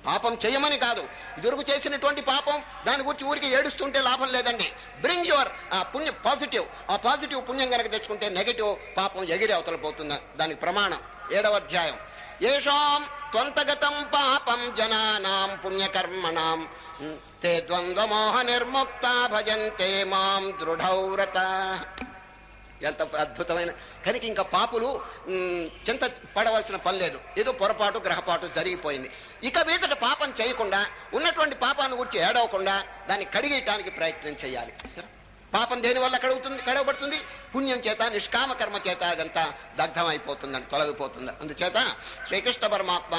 పాపం చేయమని కాదు, ఇదురుకు చేసినటువంటి పాపం దాని గురించి ఊరికి ఏడుస్తుంటే లాభం లేదండి. బ్రింగ్ యువర్ పుణ్యం పాజిటివ్. ఆ పాజిటివ్ పుణ్యం కనుక తెచ్చుకుంటే నెగటివ్ పాపం ఎగిరి అవతల పోతుంది. దానికి ప్రమాణం 7వ అధ్యాయం. ఏషాం త్వంతగతం పాపం జనానాం పుణ్యకర్మణాం తే ద్వంద్వమోహ నిర్ముక్త భజంతే మాం దృఢవ్రత. ఎంత అద్భుతమైన. కనుక ఇంకా పాపులు చింత పడవలసిన పని లేదు. ఏదో పొరపాటు గ్రహపాటు జరిగిపోయింది. ఇక మీదట పాపం చేయకుండా, ఉన్నటువంటి పాపాన్ని గురించి ఏడవకుండా దాన్ని కడిగేయటానికి ప్రయత్నం చేయాలి. పాపం దేనివల్ల కడగబడుతుంది? పుణ్యం చేత, నిష్కామ కర్మ చేత అదంతా దగ్ధం అయిపోతుందని, తొలగిపోతుంది. అందుచేత శ్రీకృష్ణ పరమాత్మ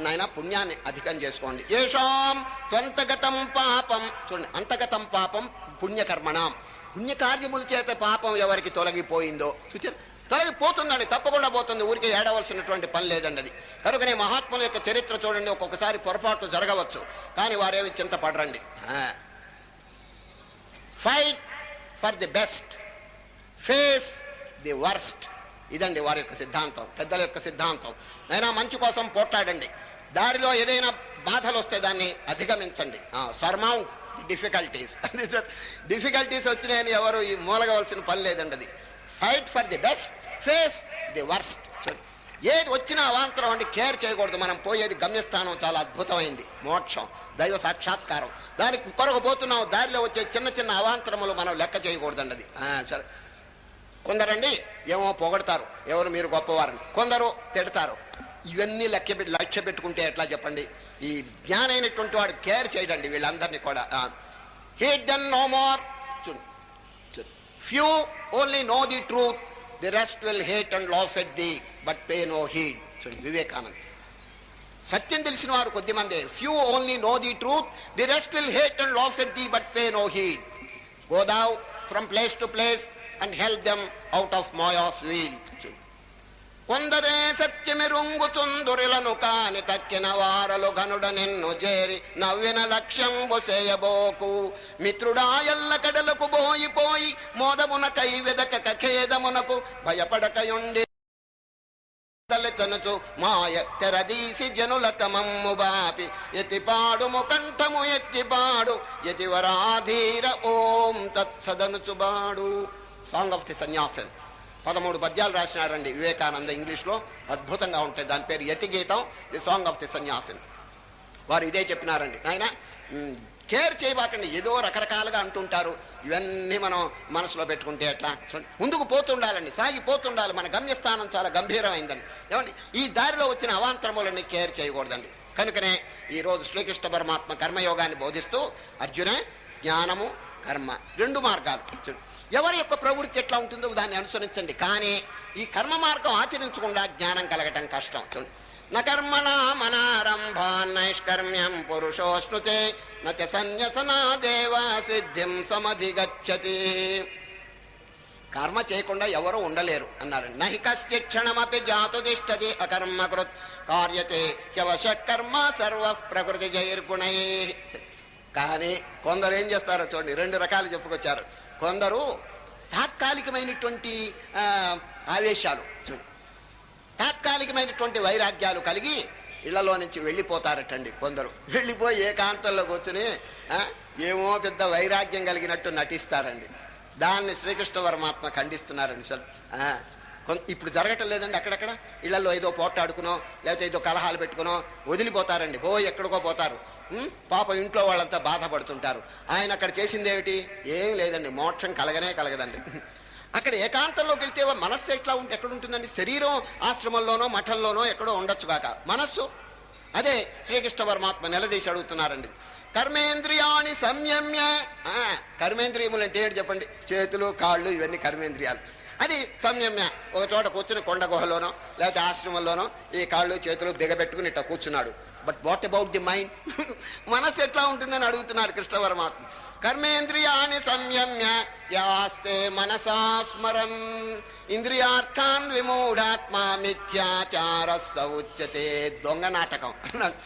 నాయన పుణ్యాన్ని అధికం చేసుకోండి. ఏషాం త్వంతగతం పాపం. చూడండి, అంతగతం పాపం పుణ్యకర్మణం. పుణ్యకార్యముల చేత పాపం ఎవరికి తొలగిపోయిందో చూచారు, తొలగిపోతుందండి, తప్పకుండా పోతుంది. ఊరికే ఏడవలసినటువంటి పని లేదండి అది. కనుకనే మహాత్ముల యొక్క చరిత్ర చూడండి, ఒక్కొక్కసారి పొరపాటు జరగవచ్చు, కానీ వారేమి చింతపడరండి. Fight for the best, face the worst. ఇదండి వారి యొక్క సిద్ధాంతం, పెద్దల యొక్క సిద్ధాంతం. అయినా మంచి కోసం పోట్లాడండి. దారిలో ఏదైనా బాధలు వస్తే దాన్ని అధిగమించండి. Surmount difficulties. డిఫికల్టీస్ వచ్చినాయని ఎవరు ఈ మూలగవలసిన పని లేదండి. అది fight for the best, face the worst. ఏది వచ్చినా అవాంతరం అండి కేర్ చేయకూడదు. మనం పోయేది గమ్యస్థానం చాలా అద్భుతమైంది, మోక్షం, దైవ సాక్షాత్కారం. దానికి కొరకు పోతున్నాం, దారిలో వచ్చే చిన్న చిన్న అవాంతరములు మనం లెక్క చేయకూడదండి. అది సరే. కొందరండి ఏమో పొగడతారు, ఎవరు మీరు గొప్పవారని, కొందరు తిడతారు. ఇవన్నీ లక్ష్య పెట్టుకుంటే ఎట్లా చెప్పండి? ఈ జ్ఞానైనటువంటి వాడు కేర్ చేయడండి వీళ్ళందరినీ కూడా. Hate then no more. Few only know the truth, the rest will hate and laugh at the but pay no heed. Vivekananda. సత్యం తెలిసిన వారు కొద్దిమంది. Few only know the truth, the rest will hate and laugh at the but pay no heed. Go thou from place to place and help them out of Maya's wheel. కొందరే సత్యమిరుంగుచుందురిలను కాని తక్కిన వారలు గనుడ నిన్ను చేరి నవ్విన లక్ష్యంబు చేయబోకు. మిత్రుడా ఎల్ల కడలకు పోయి మోదమున కై వెదకక ఖేదమునకు భయపడకయుండి తలచనుచు మాయ తెరదీసి జనుల తమమ్ము బాపి ఎతిపాడుము కంఠము ఎత్తిపాడు యతివరాధీర ఓం తత్సదనుచుబాడు. సాంగ్ ఆఫ్ ది సన్యాసన్ 13 పద్యాలు రాసినారండి వివేకానంద. ఇంగ్లీష్లో అద్భుతంగా ఉంటాయి. దాని పేరు Yatigeetam, the song of the Sannyasin. వారు ఇదే చెప్పినారండి, నాయన కేర్ చేయబాకండి. ఏదో రకరకాలుగా అంటుంటారు, ఇవన్నీ మనం మనసులో పెట్టుకుంటే ఎట్లా? ముందుకు పోతుండాలండి, సాగిపోతుండాలి. మన గమ్యస్థానం చాలా గంభీరమైందండి. ఏమండి, ఈ దారిలో వచ్చిన అవాంతరములని కేర్ చేయకూడదండి. కనుకనే ఈరోజు శ్రీకృష్ణ పరమాత్మ కర్మయోగాన్ని బోధిస్తూ అర్జున జ్ఞానము కర్మ 2 మార్గాలు. ఎవరి యొక్క ప్రవృత్తి ఎట్లా ఉంటుందో దాన్ని అనుసరించండి. కానీ ఈ కర్మ మార్గం ఆచరించకుండా జ్ఞానం కలగటం కష్టం. నకర్మణా మనారంభా నైష్కర్మ్యం పురుషోస్నుతే నచ సన్యసనా దేవా సిద్ధిం సమధిగచ్చతి. కర్మ చేయకుండా ఎవరు ఉండలేరు అన్నారు. నహి కశ్చిత్ క్షణమపి జాతు తిష్టతి అకర్మకృత్ కార్యతే హ్యవశ కర్మ సర్వ ప్రకృతి జైర్గుణై. కానీ కొందరు ఏం చేస్తారో చూడండి, 2 రకాలు చెప్పుకొచ్చారు. కొందరు తాత్కాలికమైనటువంటి ఆవేశాలు, తాత్కాలికమైనటువంటి వైరాగ్యాలు కలిగి ఇళ్లలో నుంచి వెళ్ళిపోతారటండి. కొందరు వెళ్ళిపోయి ఏకాంతంలో కూర్చుని ఏమో పెద్ద వైరాగ్యం కలిగినట్టు నటిస్తారండి. దాన్ని శ్రీకృష్ణ పరమాత్మ ఖండిస్తున్నారండి. ఇప్పుడు జరగటం లేదండి. అక్కడక్కడ ఇళ్లలో ఏదో పోట్లాడుకునో లేకపోతే ఏదో కలహాలు పెట్టుకునో వదిలిపోతారండి, ఎక్కడికో పోతారు. పాప ఇంట్లో వాళ్ళంతా బాధపడుతుంటారు. ఆయన అక్కడ చేసింది ఏమిటి? ఏం లేదండి, మోక్షం కలగదండి. అక్కడ ఏకాంతంలోకి వెళ్తే మనస్సు ఎట్లా ఎక్కడ ఉంటుందండి? శరీరం ఆశ్రమంలోనో మఠంలోనో ఎక్కడో ఉండొచ్చుగాక, మనస్సు అదే శ్రీకృష్ణ పరమాత్మ నిలదీసి అడుగుతున్నారండి. కర్మేంద్రియాన్ని సంయమ్య. కర్మేంద్రియములు అంటే ఏంటి చెప్పండి? చేతులు కాళ్ళు ఇవన్నీ కర్మేంద్రియాలు. అది సంయమ్య. ఒక చోట కూర్చుని కొండ గుహలోనో లేకపోతే ఆశ్రమంలోనో ఈ కాళ్ళు చేతులు బిగబెట్టుకుని ఇట్లా కూర్చున్నాడు. But what about the mind? మనస్సు ఎట్లా ఉంటుందని అడుగుతున్నారు కృష్ణ పరమాత్మ. కర్మేంద్రియాన్ని సంయమ్య యాస్తే మనసా స్మరన్ ఇంద్రియార్థాన్ విమూఢాత్మ మిథ్యాచార సౌచ్యతే. దొంగ నాటకం అన్నాడు.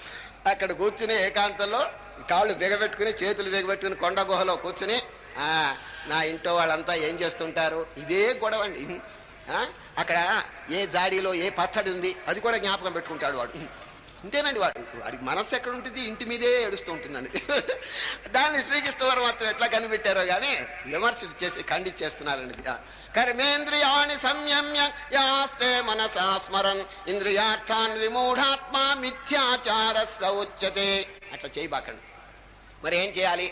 అక్కడ కూర్చుని ఏకాంతంలో కాళ్ళు బిగబెట్టుకుని చేతులు బిగబెట్టుకుని కొండ గుహలో కూర్చుని నా ఇంట్లో వాళ్ళంతా ఏం చేస్తుంటారు, ఇదే గొడవ అండి. అక్కడ ఏ జాడీలో ఏ పచ్చడి ఉంది అది కూడా జ్ఞాపకం పెట్టుకుంటాడు వాడు. అంతేనండి, వాడికి మనస్సు ఎక్కడ ఉంటుంది? ఇంటి మీదే ఏడుస్తూ ఉంటుందండి. దాన్ని శ్రీకృష్ణ పరమాత్మ ఎట్లా కనిపెట్టారో కానీ విమర్శ చేసి ఖండించేస్తున్నారండి. కర్మేంద్రియాన్ని సంయమ్య యాస్తే మనసా స్మరన్ ఇంద్రియార్థాన్ విమూఢాత్మ మిథ్యాచార సౌచ్యతే. అట్లా చేయబాకండి. మరి ఏం చేయాలి?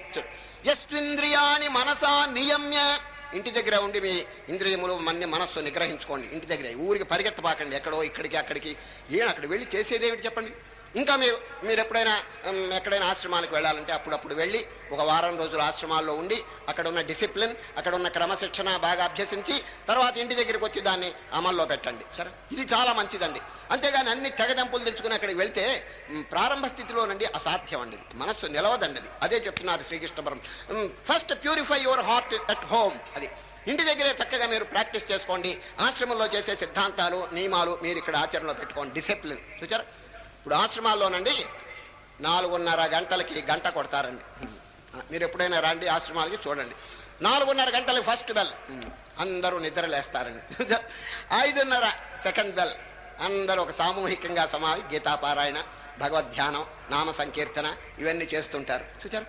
యస్వింద్రియాని మనసా నియమ్య. ఇంటి దగ్గర ఉండి మీ ఇంద్రియములు మనస్సు నిగ్రహించుకోండి. ఇంటి దగ్గర ఊరికి పరిగెత్తబాకండి, ఎక్కడో ఇక్కడికి అక్కడికి. అక్కడ వెళ్ళి చేసేదేమిటి చెప్పండి? ఇంకా మీరు ఎక్కడైనా ఆశ్రమాలకు వెళ్ళాలంటే అప్పుడప్పుడు వెళ్ళి ఒక వారం రోజులు ఆశ్రమాల్లో ఉండి అక్కడ ఉన్న డిసిప్లిన్, అక్కడ ఉన్న క్రమశిక్షణ బాగా అభ్యసించి తర్వాత ఇంటి దగ్గరికి వచ్చి దాన్ని అమల్లో పెట్టండి. సరే, ఇది చాలా మంచిదండి. అంతేగాని అన్ని తెగదెంపులు తెచ్చుకుని అక్కడికి వెళ్తే ప్రారంభ స్థితిలోనండి అసాధ్యం అండి, మనస్సు నిలవదండి. అది అదే చెప్తున్నారు శ్రీకృష్ణ పరమాత్మ. First purify your heart at home. అది ఇంటి దగ్గరే చక్కగా మీరు ప్రాక్టీస్ చేసుకోండి. ఆశ్రమంలో చేసే సిద్ధాంతాలు నియమాలు మీరు ఇక్కడ ఆచరణలో పెట్టుకోండి. డిసిప్లిన్ చూచారా? ఇప్పుడు ఆశ్రమాల్లోనండి 4:30 గంటలకి గంట కొడతారండి. మీరు ఎప్పుడైనా రండి ఆశ్రమాలకి, చూడండి. 4:30 గంటలకి ఫస్ట్ బెల్, అందరూ నిద్రలేస్తారండి. 5:30 సెకండ్ బెల్, అందరూ ఒక సామూహికంగా గీతాపారాయణ, భగవద్ధ్యానం, నామ సంకీర్తన ఇవన్నీ చేస్తుంటారు. చూచారు?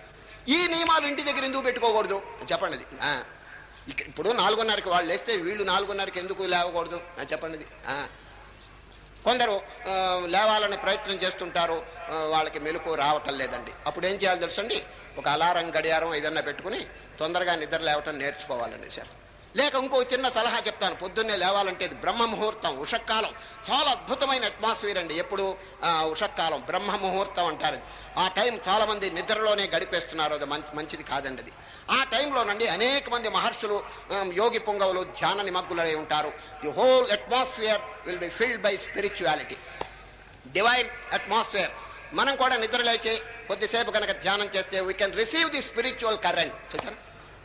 ఈ నియమాలు ఇంటి దగ్గర ఎందుకు పెట్టుకోకూడదు చెప్పండి? ఇప్పుడు 4:30కి వాళ్ళు లేస్తే వీళ్ళు 4:30కి ఎందుకు లేవకూడదు చెప్పండి? కొందరు లేవాలని ప్రయత్నం చేస్తుంటారు, వాళ్ళకి మెలకు రావటం లేదండి. అప్పుడు ఏం చేయాలి తెలుసండి? ఒక అలారం గడియారం ఏదన్నా పెట్టుకుని తొందరగా నిద్ర లేవటం నేర్చుకోవాలండి సార్. లేక ఇంకో చిన్న సలహా చెప్తాను. పొద్దున్నే లేవాలంటే ఇది బ్రహ్మ ముహూర్తం, ఉషక్కాలం. చాలా అద్భుతమైన అట్మాస్ఫియర్ అండి. ఎప్పుడు ఉషక్కాలం, బ్రహ్మ ముహూర్తం అంటారు. ఆ టైం చాలా మంది నిద్రలోనే గడిపేస్తున్నారు. అది మంచిది కాదండి. అది ఆ టైంలోనండి అనేక మంది మహర్షులు, యోగి పుంగవులు ధ్యాన నిమగ్గులై ఉంటారు. The whole atmosphere will be filled by spirituality, divine atmosphere. మనం కూడా నిద్ర లేచి కొద్దిసేపు కనుక ధ్యానం చేస్తే we can receive the spiritual current. చూసారా?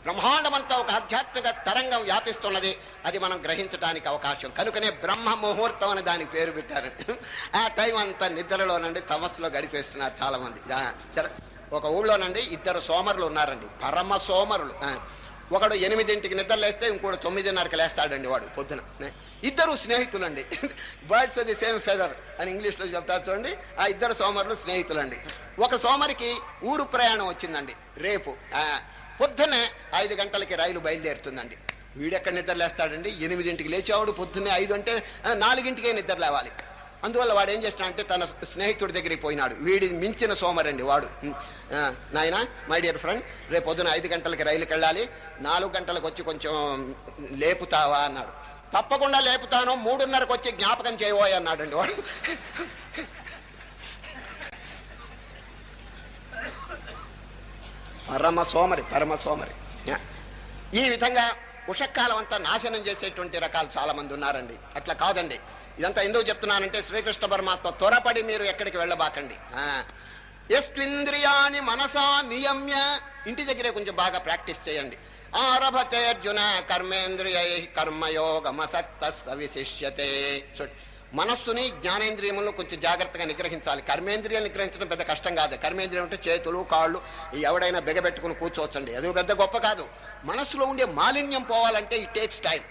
బ్రహ్మాండమంతా ఒక ఆధ్యాత్మిక తరంగం వ్యాపిస్తున్నది. అది మనం గ్రహించడానికి అవకాశం. కనుకనే బ్రహ్మ ముహూర్తం అని దానికి పేరు పెట్టారు. ఆ టైం అంతా నిద్రలోనండి, తమస్సులో గడిపేస్తున్నారు చాలా మంది. సరే, ఒక ఊళ్ళోనండి 2 సోమరులు ఉన్నారండి, పరమ సోమరులు. ఒకడు 8ంటికి నిద్ర లేస్తే ఇంకోటి 9:30కి లేస్తాడండి వాడు పొద్దున. 2 స్నేహితులండి, బర్డ్స్ ది సేమ్ ఫెదర్ అని ఇంగ్లీష్లో చెప్తారు చూడండి. ఆ 2 సోమరులు స్నేహితులండి. ఒక సోమరికి ఊరు ప్రయాణం వచ్చిందండి రేపు. పొద్దున్నే 5 గంటలకి రైలు బయలుదేరుతుందండి. వీడెక్కడ నిద్ర లేస్తాడండి, 8ంటికి లేచేవాడు పొద్దున్నే 5 అంటే 4ంటికే నిద్ర లేవాలి. అందువల్ల వాడు ఏం చేస్తాడంటే తన స్నేహితుడి దగ్గరికి పోయినాడు. వీడి మించిన సోమరండి వాడు. నాయన, మై డియర్ ఫ్రెండ్, రేపు పొద్దున 5 గంటలకి రైలుకి వెళ్ళాలి, 4 గంటలకు వచ్చి కొంచెం లేపుతావా అన్నాడు. తప్పకుండా లేపుతాను, 3:30కి వచ్చి జ్ఞాపకం చేయబోయ్ అన్నాడండి వాడు. పరమ సోమరి. ఈ విధంగా ఉషకాలం అంతా నాశనం చేసేటువంటి రకాలు చాలా మంది ఉన్నారండి. అట్లా కాదండి. ఇదంతా ఎందుకు చెప్తున్నానంటే శ్రీకృష్ణ పరమాత్మ త్వరపడి మీరు ఎక్కడికి వెళ్ళబాకండి. యస్త్వింద్రియాని మనసా నియమ్య, ఇంటి దగ్గరే కొంచెం బాగా ప్రాక్టీస్ చేయండి. ఆరభతే అర్జున కర్మేంద్రియై కర్మయోగమసక్త సవిశిష్యతే. మనస్సుని జ్ఞానేంద్రియములను కొంచెం జాగ్రత్తగా నిగ్రహించాలి. కర్మేంద్రియాలు నిగ్రహించడం పెద్ద కష్టం కాదు. కర్మేంద్రియం అంటే చేతులు కాళ్ళు ఎవడైనా బెగబెట్టుకుని కూర్చోవచ్చండి, అది పెద్ద గొప్ప కాదు. మనస్సులో ఉండే మాలిన్యం పోవాలంటే ఇట్ టేక్స్ టైం.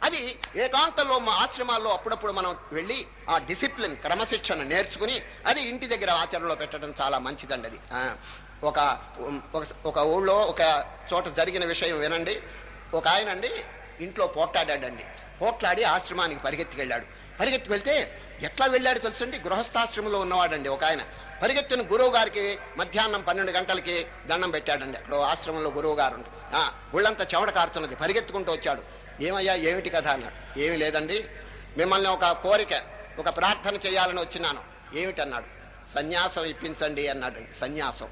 అది ఏకాంతంలో మా ఆశ్రమాల్లో అప్పుడప్పుడు మనం వెళ్ళి ఆ డిసిప్లిన్, క్రమశిక్షణ నేర్చుకుని అది ఇంటి దగ్గర ఆచరణలో పెట్టడం చాలా మంచిదండి. అది ఒక ఊళ్ళో ఒక చోట జరిగిన విషయం వినండి. ఒక ఆయనండి ఇంట్లో పోట్లాడాడండి. పోట్లాడి ఆశ్రమానికి పరిగెత్తుకెళ్ళాడు. పరిగెత్తి వెళ్తే ఎట్లా వెళ్ళాడు తెలుసండి, గృహస్థాశ్రమంలో ఉన్నవాడండి ఒక ఆయన. పరిగెత్తిన గురువు గారికి మధ్యాహ్నం 12 గంటలకి దండం పెట్టాడండి. అక్కడ ఆశ్రమంలో గురువు గారు ఒళ్ళంతా చెమట కారుతున్నది. పరిగెత్తుకుంటూ వచ్చాడు. ఏమయ్యా, ఏమిటి కథ అన్నాడు. ఏమి లేదండి, మిమ్మల్ని ఒక కోరిక, ఒక ప్రార్థన చేయాలని వచ్చినాను. ఏమిటన్నాడు. సన్యాసం ఇప్పించండి అన్నాడండి. సన్యాసం.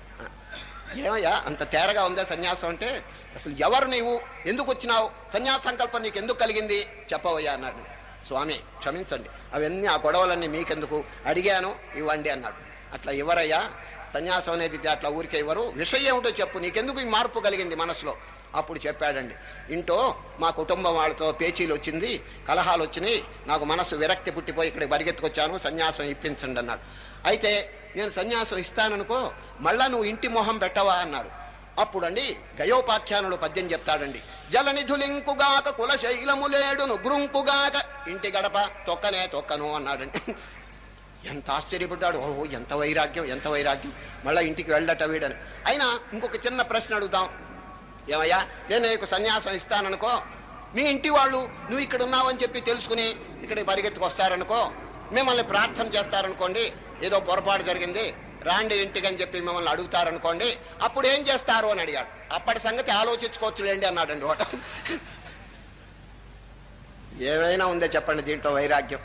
ఏమయ్యా, అంత తేరగా ఉందా సన్యాసం అంటే? అసలు ఎవరు నీవు, ఎందుకు వచ్చినావు, సన్యాస సంకల్పం నీకు ఎందుకు కలిగింది చెప్పవయ్యా అన్నాడు. స్వామి క్షమించండి, అవన్నీ ఆ గొడవలన్నీ మీకెందుకు, అడిగాను ఇవ్వండి అన్నాడు. అట్లా ఇవ్వరయ్యా, సన్యాసం అనేది అట్లా ఊరికే ఇవ్వరు, విషయం ఏమిటో చెప్పు, నీకెందుకు ఈ మార్పు కలిగింది మనసులో. అప్పుడు చెప్పాడండి, ఇంటో మా కుటుంబం వాళ్ళతో పేచీలు వచ్చింది, కలహాలు వచ్చినాయి, నాకు మనసు విరక్తి పుట్టిపోయి ఇక్కడికి పరిగెత్తుకొచ్చాను, సన్యాసం ఇప్పించండి అన్నాడు. అయితే నేను సన్యాసం ఇస్తాననుకో, మళ్ళా నువ్వు ఇంటి మొహం పెట్టవా అన్నాడు. అప్పుడండి గయోపాఖ్యానుడు పద్యం చెప్తాడండి. జలనిధులింకుగాక కులశైలములేడును గ్రుంకుగాక, ఇంటి గడప తొక్కనే తొక్కను అన్నాడండి. ఎంత ఆశ్చర్యపడ్డాడు. ఓహో, ఎంత వైరాగ్యం, ఎంత వైరాగ్యం, మళ్ళీ ఇంటికి వెళ్ళట వీడని. అయినా ఇంకొక చిన్న ప్రశ్న అడుగుతాం. ఏమయ్యా, నేను నీకు సన్యాసం ఇస్తాననుకో, మీ ఇంటి వాళ్ళు నువ్వు ఇక్కడ ఉన్నావు అని చెప్పి తెలుసుకుని ఇక్కడికి పరిగెత్తుకు వస్తారనుకో, మిమ్మల్ని ప్రార్థన చేస్తారనుకోండి, ఏదో పొరపాటు జరిగింది రాండి ఇంటికి అని చెప్పి మిమ్మల్ని అడుగుతారనుకోండి, అప్పుడు ఏం చేస్తారు అని అడిగాడు. అప్పటి సంగతి ఆలోచించుకోవచ్చులేండి అన్నాడండి వాడు. ఏమైనా ఉందే చెప్పండి దీంట్లో వైరాగ్యం.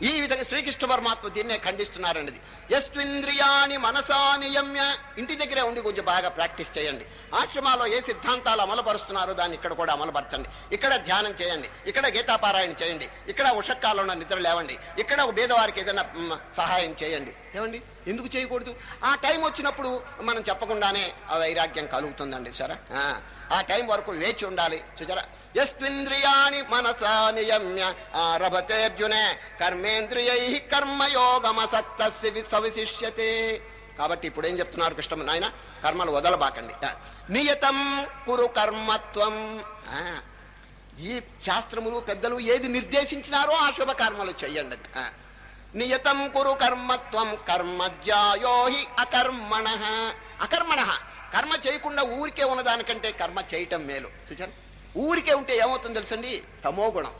ఈ విధంగా శ్రీకృష్ణ పరమాత్మ దీన్నే ఖండిస్తున్నారండి. యస్త్వింద్రియాని మనసా నియమ్య, ఇంటి దగ్గరే ఉండి కొంచెం బాగా ప్రాక్టీస్ చేయండి. ఆశ్రమాల్లో ఏ సిద్ధాంతాలు అమలుపరుస్తున్నారో దాన్ని ఇక్కడ కూడా అమలుపరచండి. ఇక్కడ ధ్యానం చేయండి, ఇక్కడ గీతాపారాయణ చేయండి, ఇక్కడ ఉషక్కాలంలో నిద్ర లేవండి, ఇక్కడ పేదవారికి ఏదైనా సహాయం చేయండి. ఏమండి, ఎందుకు చేయకూడదు? ఆ టైం వచ్చినప్పుడు మనం చెప్పకుండానే ఆ వైరాగ్యం కలుగుతుందండి. సరే, ఆ టైం వరకు వేచి ఉండాలి. చూసారా, యస్త్వింద్రియాని మనసా నియమ్య ఆరభతే అర్జున కర్మేంద్రియై కర్మయోగమసక్త సవిశిష్యతే. కాబట్టి ఇప్పుడు ఏం చెప్తున్నారు కృష్ణ, నాయన కర్మలు వదలబాకండి, నియతం కురు కర్మత్వం. ఈ శాస్త్రములు పెద్దలు ఏది నిర్దేశించినారో ఆ శుభ కర్మలు చెయ్యండి. నియతం కురు కర్మత్వం కర్మజ్యాయో హి అకర్మణ. అకర్మణ, కర్మ చేయకుండా ఊరికే ఉన్నదానికంటే కర్మ చేయటం మేలు. చూచారు, ఊరికే ఉంటే ఏమవుతుందో తెలుసండి, తమోగుణం.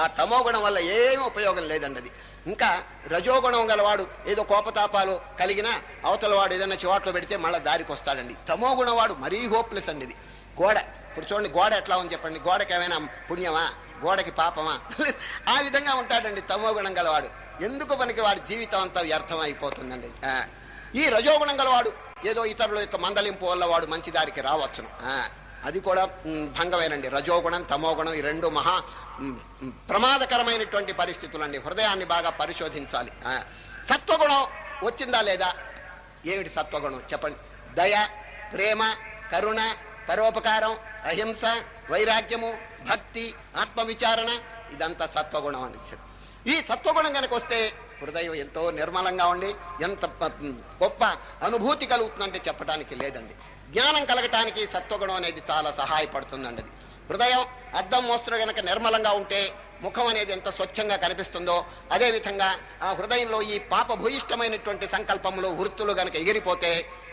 ఆ తమోగుణం వల్ల ఏమీ ఉపయోగం లేదండి. అది ఇంకా రజోగుణం గలవాడు ఏదో కోపతాపాలు కలిగినా అవతల వాడు ఏదైనా చివాట్లో పెడితే మళ్ళీ దారికి వస్తాడండి. తమోగుణం వాడు మరీ హోప్లెస్ అండి. ఇది గోడ. ఇప్పుడు చూడండి, గోడ ఎట్లా ఉంది చెప్పండి, గోడకి ఏమైనా పుణ్యమా, గోడకి పాపమా? ఆ విధంగా ఉంటాడండి తమోగుణం గలవాడు. ఎందుకు పనికి వాడి జీవితం అంతా వ్యర్థం అయిపోతుందండి. ఈ రజోగుణం గలవాడు ఏదో ఇతరుల యొక్క మందలింపు వల్ల వాడు మంచి దారికి రావచ్చును, అది కూడా భంగమేనండి. రజోగుణం తమోగుణం ఈ రెండు మహా ప్రమాదకరమైనటువంటి పరిస్థితులు అండి. హృదయాన్ని బాగా పరిశోధించాలి. సత్వగుణం వచ్చిందా లేదా? ఏమిటి సత్వగుణం చెప్పండి? దయ, ప్రేమ, కరుణ, పరోపకారం, అహింస, వైరాగ్యము, భక్తి, ఆత్మవిచారణ, ఇదంతా సత్వగుణం అండి. ఈ సత్వగుణం కనుక వస్తే హృదయం ఎంతో నిర్మలంగా ఉండి ఎంత గొప్ప అనుభూతి కలుగుతుందంటే చెప్పడానికి లేదండి. జ్ఞానం కలగటానికి సత్వగుణం అనేది చాలా సహాయపడుతుందండి. అది హృదయం అద్దం మోస్తరు గనక నిర్మలంగా ఉంటే ముఖం అనేది ఎంత స్వచ్ఛంగా కనిపిస్తుందో, అదేవిధంగా ఆ హృదయంలో ఈ పాపభూయిష్టమైనటువంటి సంకల్పములు, వృత్తులు గనక ఎగిరిపోతే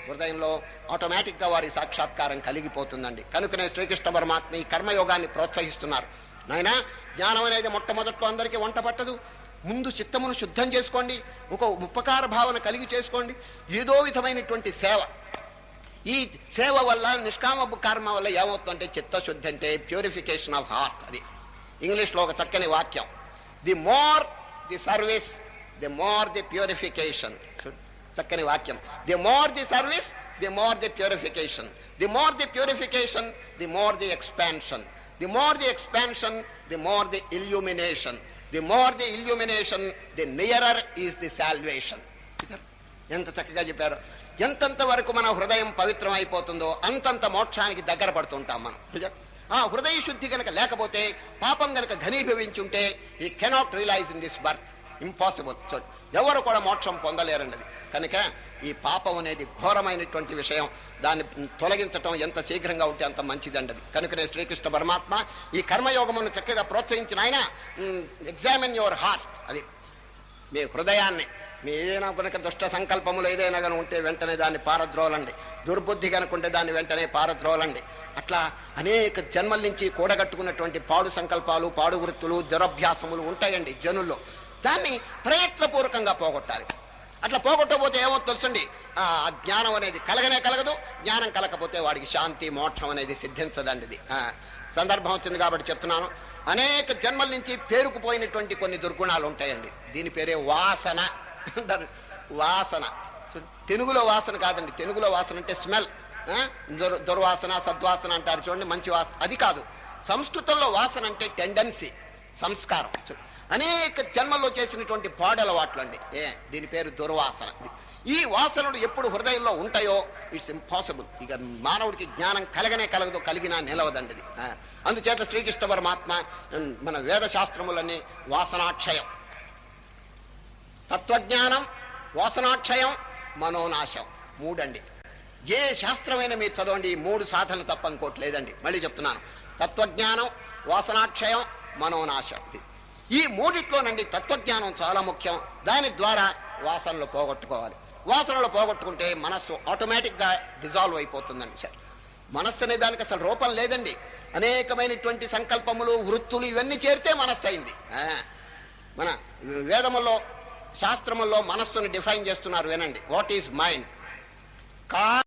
హృదయంలో ఆటోమేటిక్గా వారి సాక్షాత్కారం కలిగిపోతుందండి. కనుకనే శ్రీకృష్ణ పరమాత్మ ఈ కర్మయోగాన్ని ప్రోత్సహిస్తున్నారు. నాయనా, జ్ఞానం అనేది మొట్టమొదట్లో అందరికీ వంట పట్టదు. ముందు చిత్తమును శుద్ధం చేసుకోండి, ఒక ఉపకార భావన కలిగి చేసుకోండి. ఏదో విధమైనటువంటి సేవ, ఈ సేవ వల్ల, నిష్కామ కర్మ వల్ల ఏమవుతుందంటే చిత్తశుద్ధి, అంటే ప్యూరిఫికేషన్ ఆఫ్ హార్ట్. అది ఇంగ్లీష్లో ఒక చక్కని వాక్యం. The more the service, the more the purification. చక్కని వాక్యం. The more the service, the more the purification. The more the purification, the more the expansion. The more the expansion, the more the illumination. The more the illumination, the nearer is the salvation. ఎంత చక్కగా చెప్పారు. ఎంతంత వరకు మన హృదయం పవిత్రం అయిపోతుందో అంతంత మోక్షానికి దగ్గర పడుతుంటాం మనం. ఆ హృదయ శుద్ధి కనుక లేకపోతే, పాపం కనుక ఘనీభవించుంటే, ఈ cannot realise in this birth, impossible. ఎవరు కూడా మోక్షం పొందలేరండి. కనుక ఈ పాపం అనేది ఘోరమైనటువంటి విషయం. దాన్ని తొలగించటం ఎంత శీఘ్రంగా ఉంటే అంత మంచిదండి. కనుకనే శ్రీకృష్ణ పరమాత్మ ఈ కర్మయోగమును చక్కగా ప్రోత్సహించిన ఆయన, ఎగ్జామిన్ యువర్ హార్ట్. అది మీ హృదయాన్ని, మీ ఏదైనా కనుక దుష్ట సంకల్పములు ఏదైనా కనుక ఉంటే వెంటనే దాన్ని పారద్రోలండి. దుర్బుద్ధి కనుకుంటే దాన్ని వెంటనే పారద్రోలండి. అట్లా అనేక జన్మల నుంచి కూడగట్టుకున్నటువంటి పాడు సంకల్పాలు, పాడు వృత్తులు, దురభ్యాసములు ఉంటాయండి జనుల్లో. దాన్ని ప్రయత్నపూర్వకంగా పోగొట్టాలి. అట్లా పోగొట్టకపోతే ఏమో తెలుసండి, ఆ జ్ఞానం అనేది కలగనే కలగదు. జ్ఞానం కలగకపోతే వాడికి శాంతి, మోక్షం అనేది సిద్ధించదండి. ఇది సందర్భం వచ్చింది కాబట్టి చెప్తున్నాను. అనేక జన్మల నుంచి పేరుకుపోయినటువంటి కొన్ని దుర్గుణాలు ఉంటాయండి. దీని పేరే వాసన. వాసన తెలుగులో వాసన కాదండి. తెలుగులో వాసన అంటే స్మెల్. దుర్వాసన, సద్వాసన అంటారు చూడండి, మంచి వాసన. అది కాదు. సంస్కృతంలో వాసన అంటే టెండెన్సీ, సంస్కారం. అనేక జన్మల్లో చేసినటువంటి పాడలవాట్లు అండి. దీని పేరు దుర్వాసన. ఈ వాసనలు ఎప్పుడు హృదయంలో ఉంటాయో ఇట్స్ ఇంపాసిబుల్. ఇక మానవుడికి జ్ఞానం కలగనే కలగదు, కలిగినా నిలవదండి. అందుచేత శ్రీకృష్ణ పరమాత్మ మన వేద శాస్త్రములన్నీ వాసనాక్షయం, తత్వజ్ఞానం, వాసనాక్షయం, మనోనాశం, మూడండి. ఏ శాస్త్రమైనా మీరు చదవండి, ఈ మూడు సాధనలు తప్ప ఇంకోటి లేదండి. మళ్ళీ చెప్తున్నాను, తత్వజ్ఞానం, వాసనాక్షయం, మనోనాశం. ఈ మూడిట్లోనండి తత్వజ్ఞానం చాలా ముఖ్యం. దాని ద్వారా వాసనలు పోగొట్టుకోవాలి. వాసనలు పోగొట్టుకుంటే మనస్సు ఆటోమేటిక్గా డిజాల్వ్ అయిపోతుందండి. సార్, మనస్సు అనే దానికి అసలు రూపం లేదండి. అనేకమైనటువంటి సంకల్పములు, వృత్తులు ఇవన్నీ చేరితే మనస్సు అయింది. మన వేదముల్లో, శాస్త్రముల్లో మనస్సును డిఫైన్ చేస్తున్నారు. వినండి, వాట్ ఈజ్ మైండ్.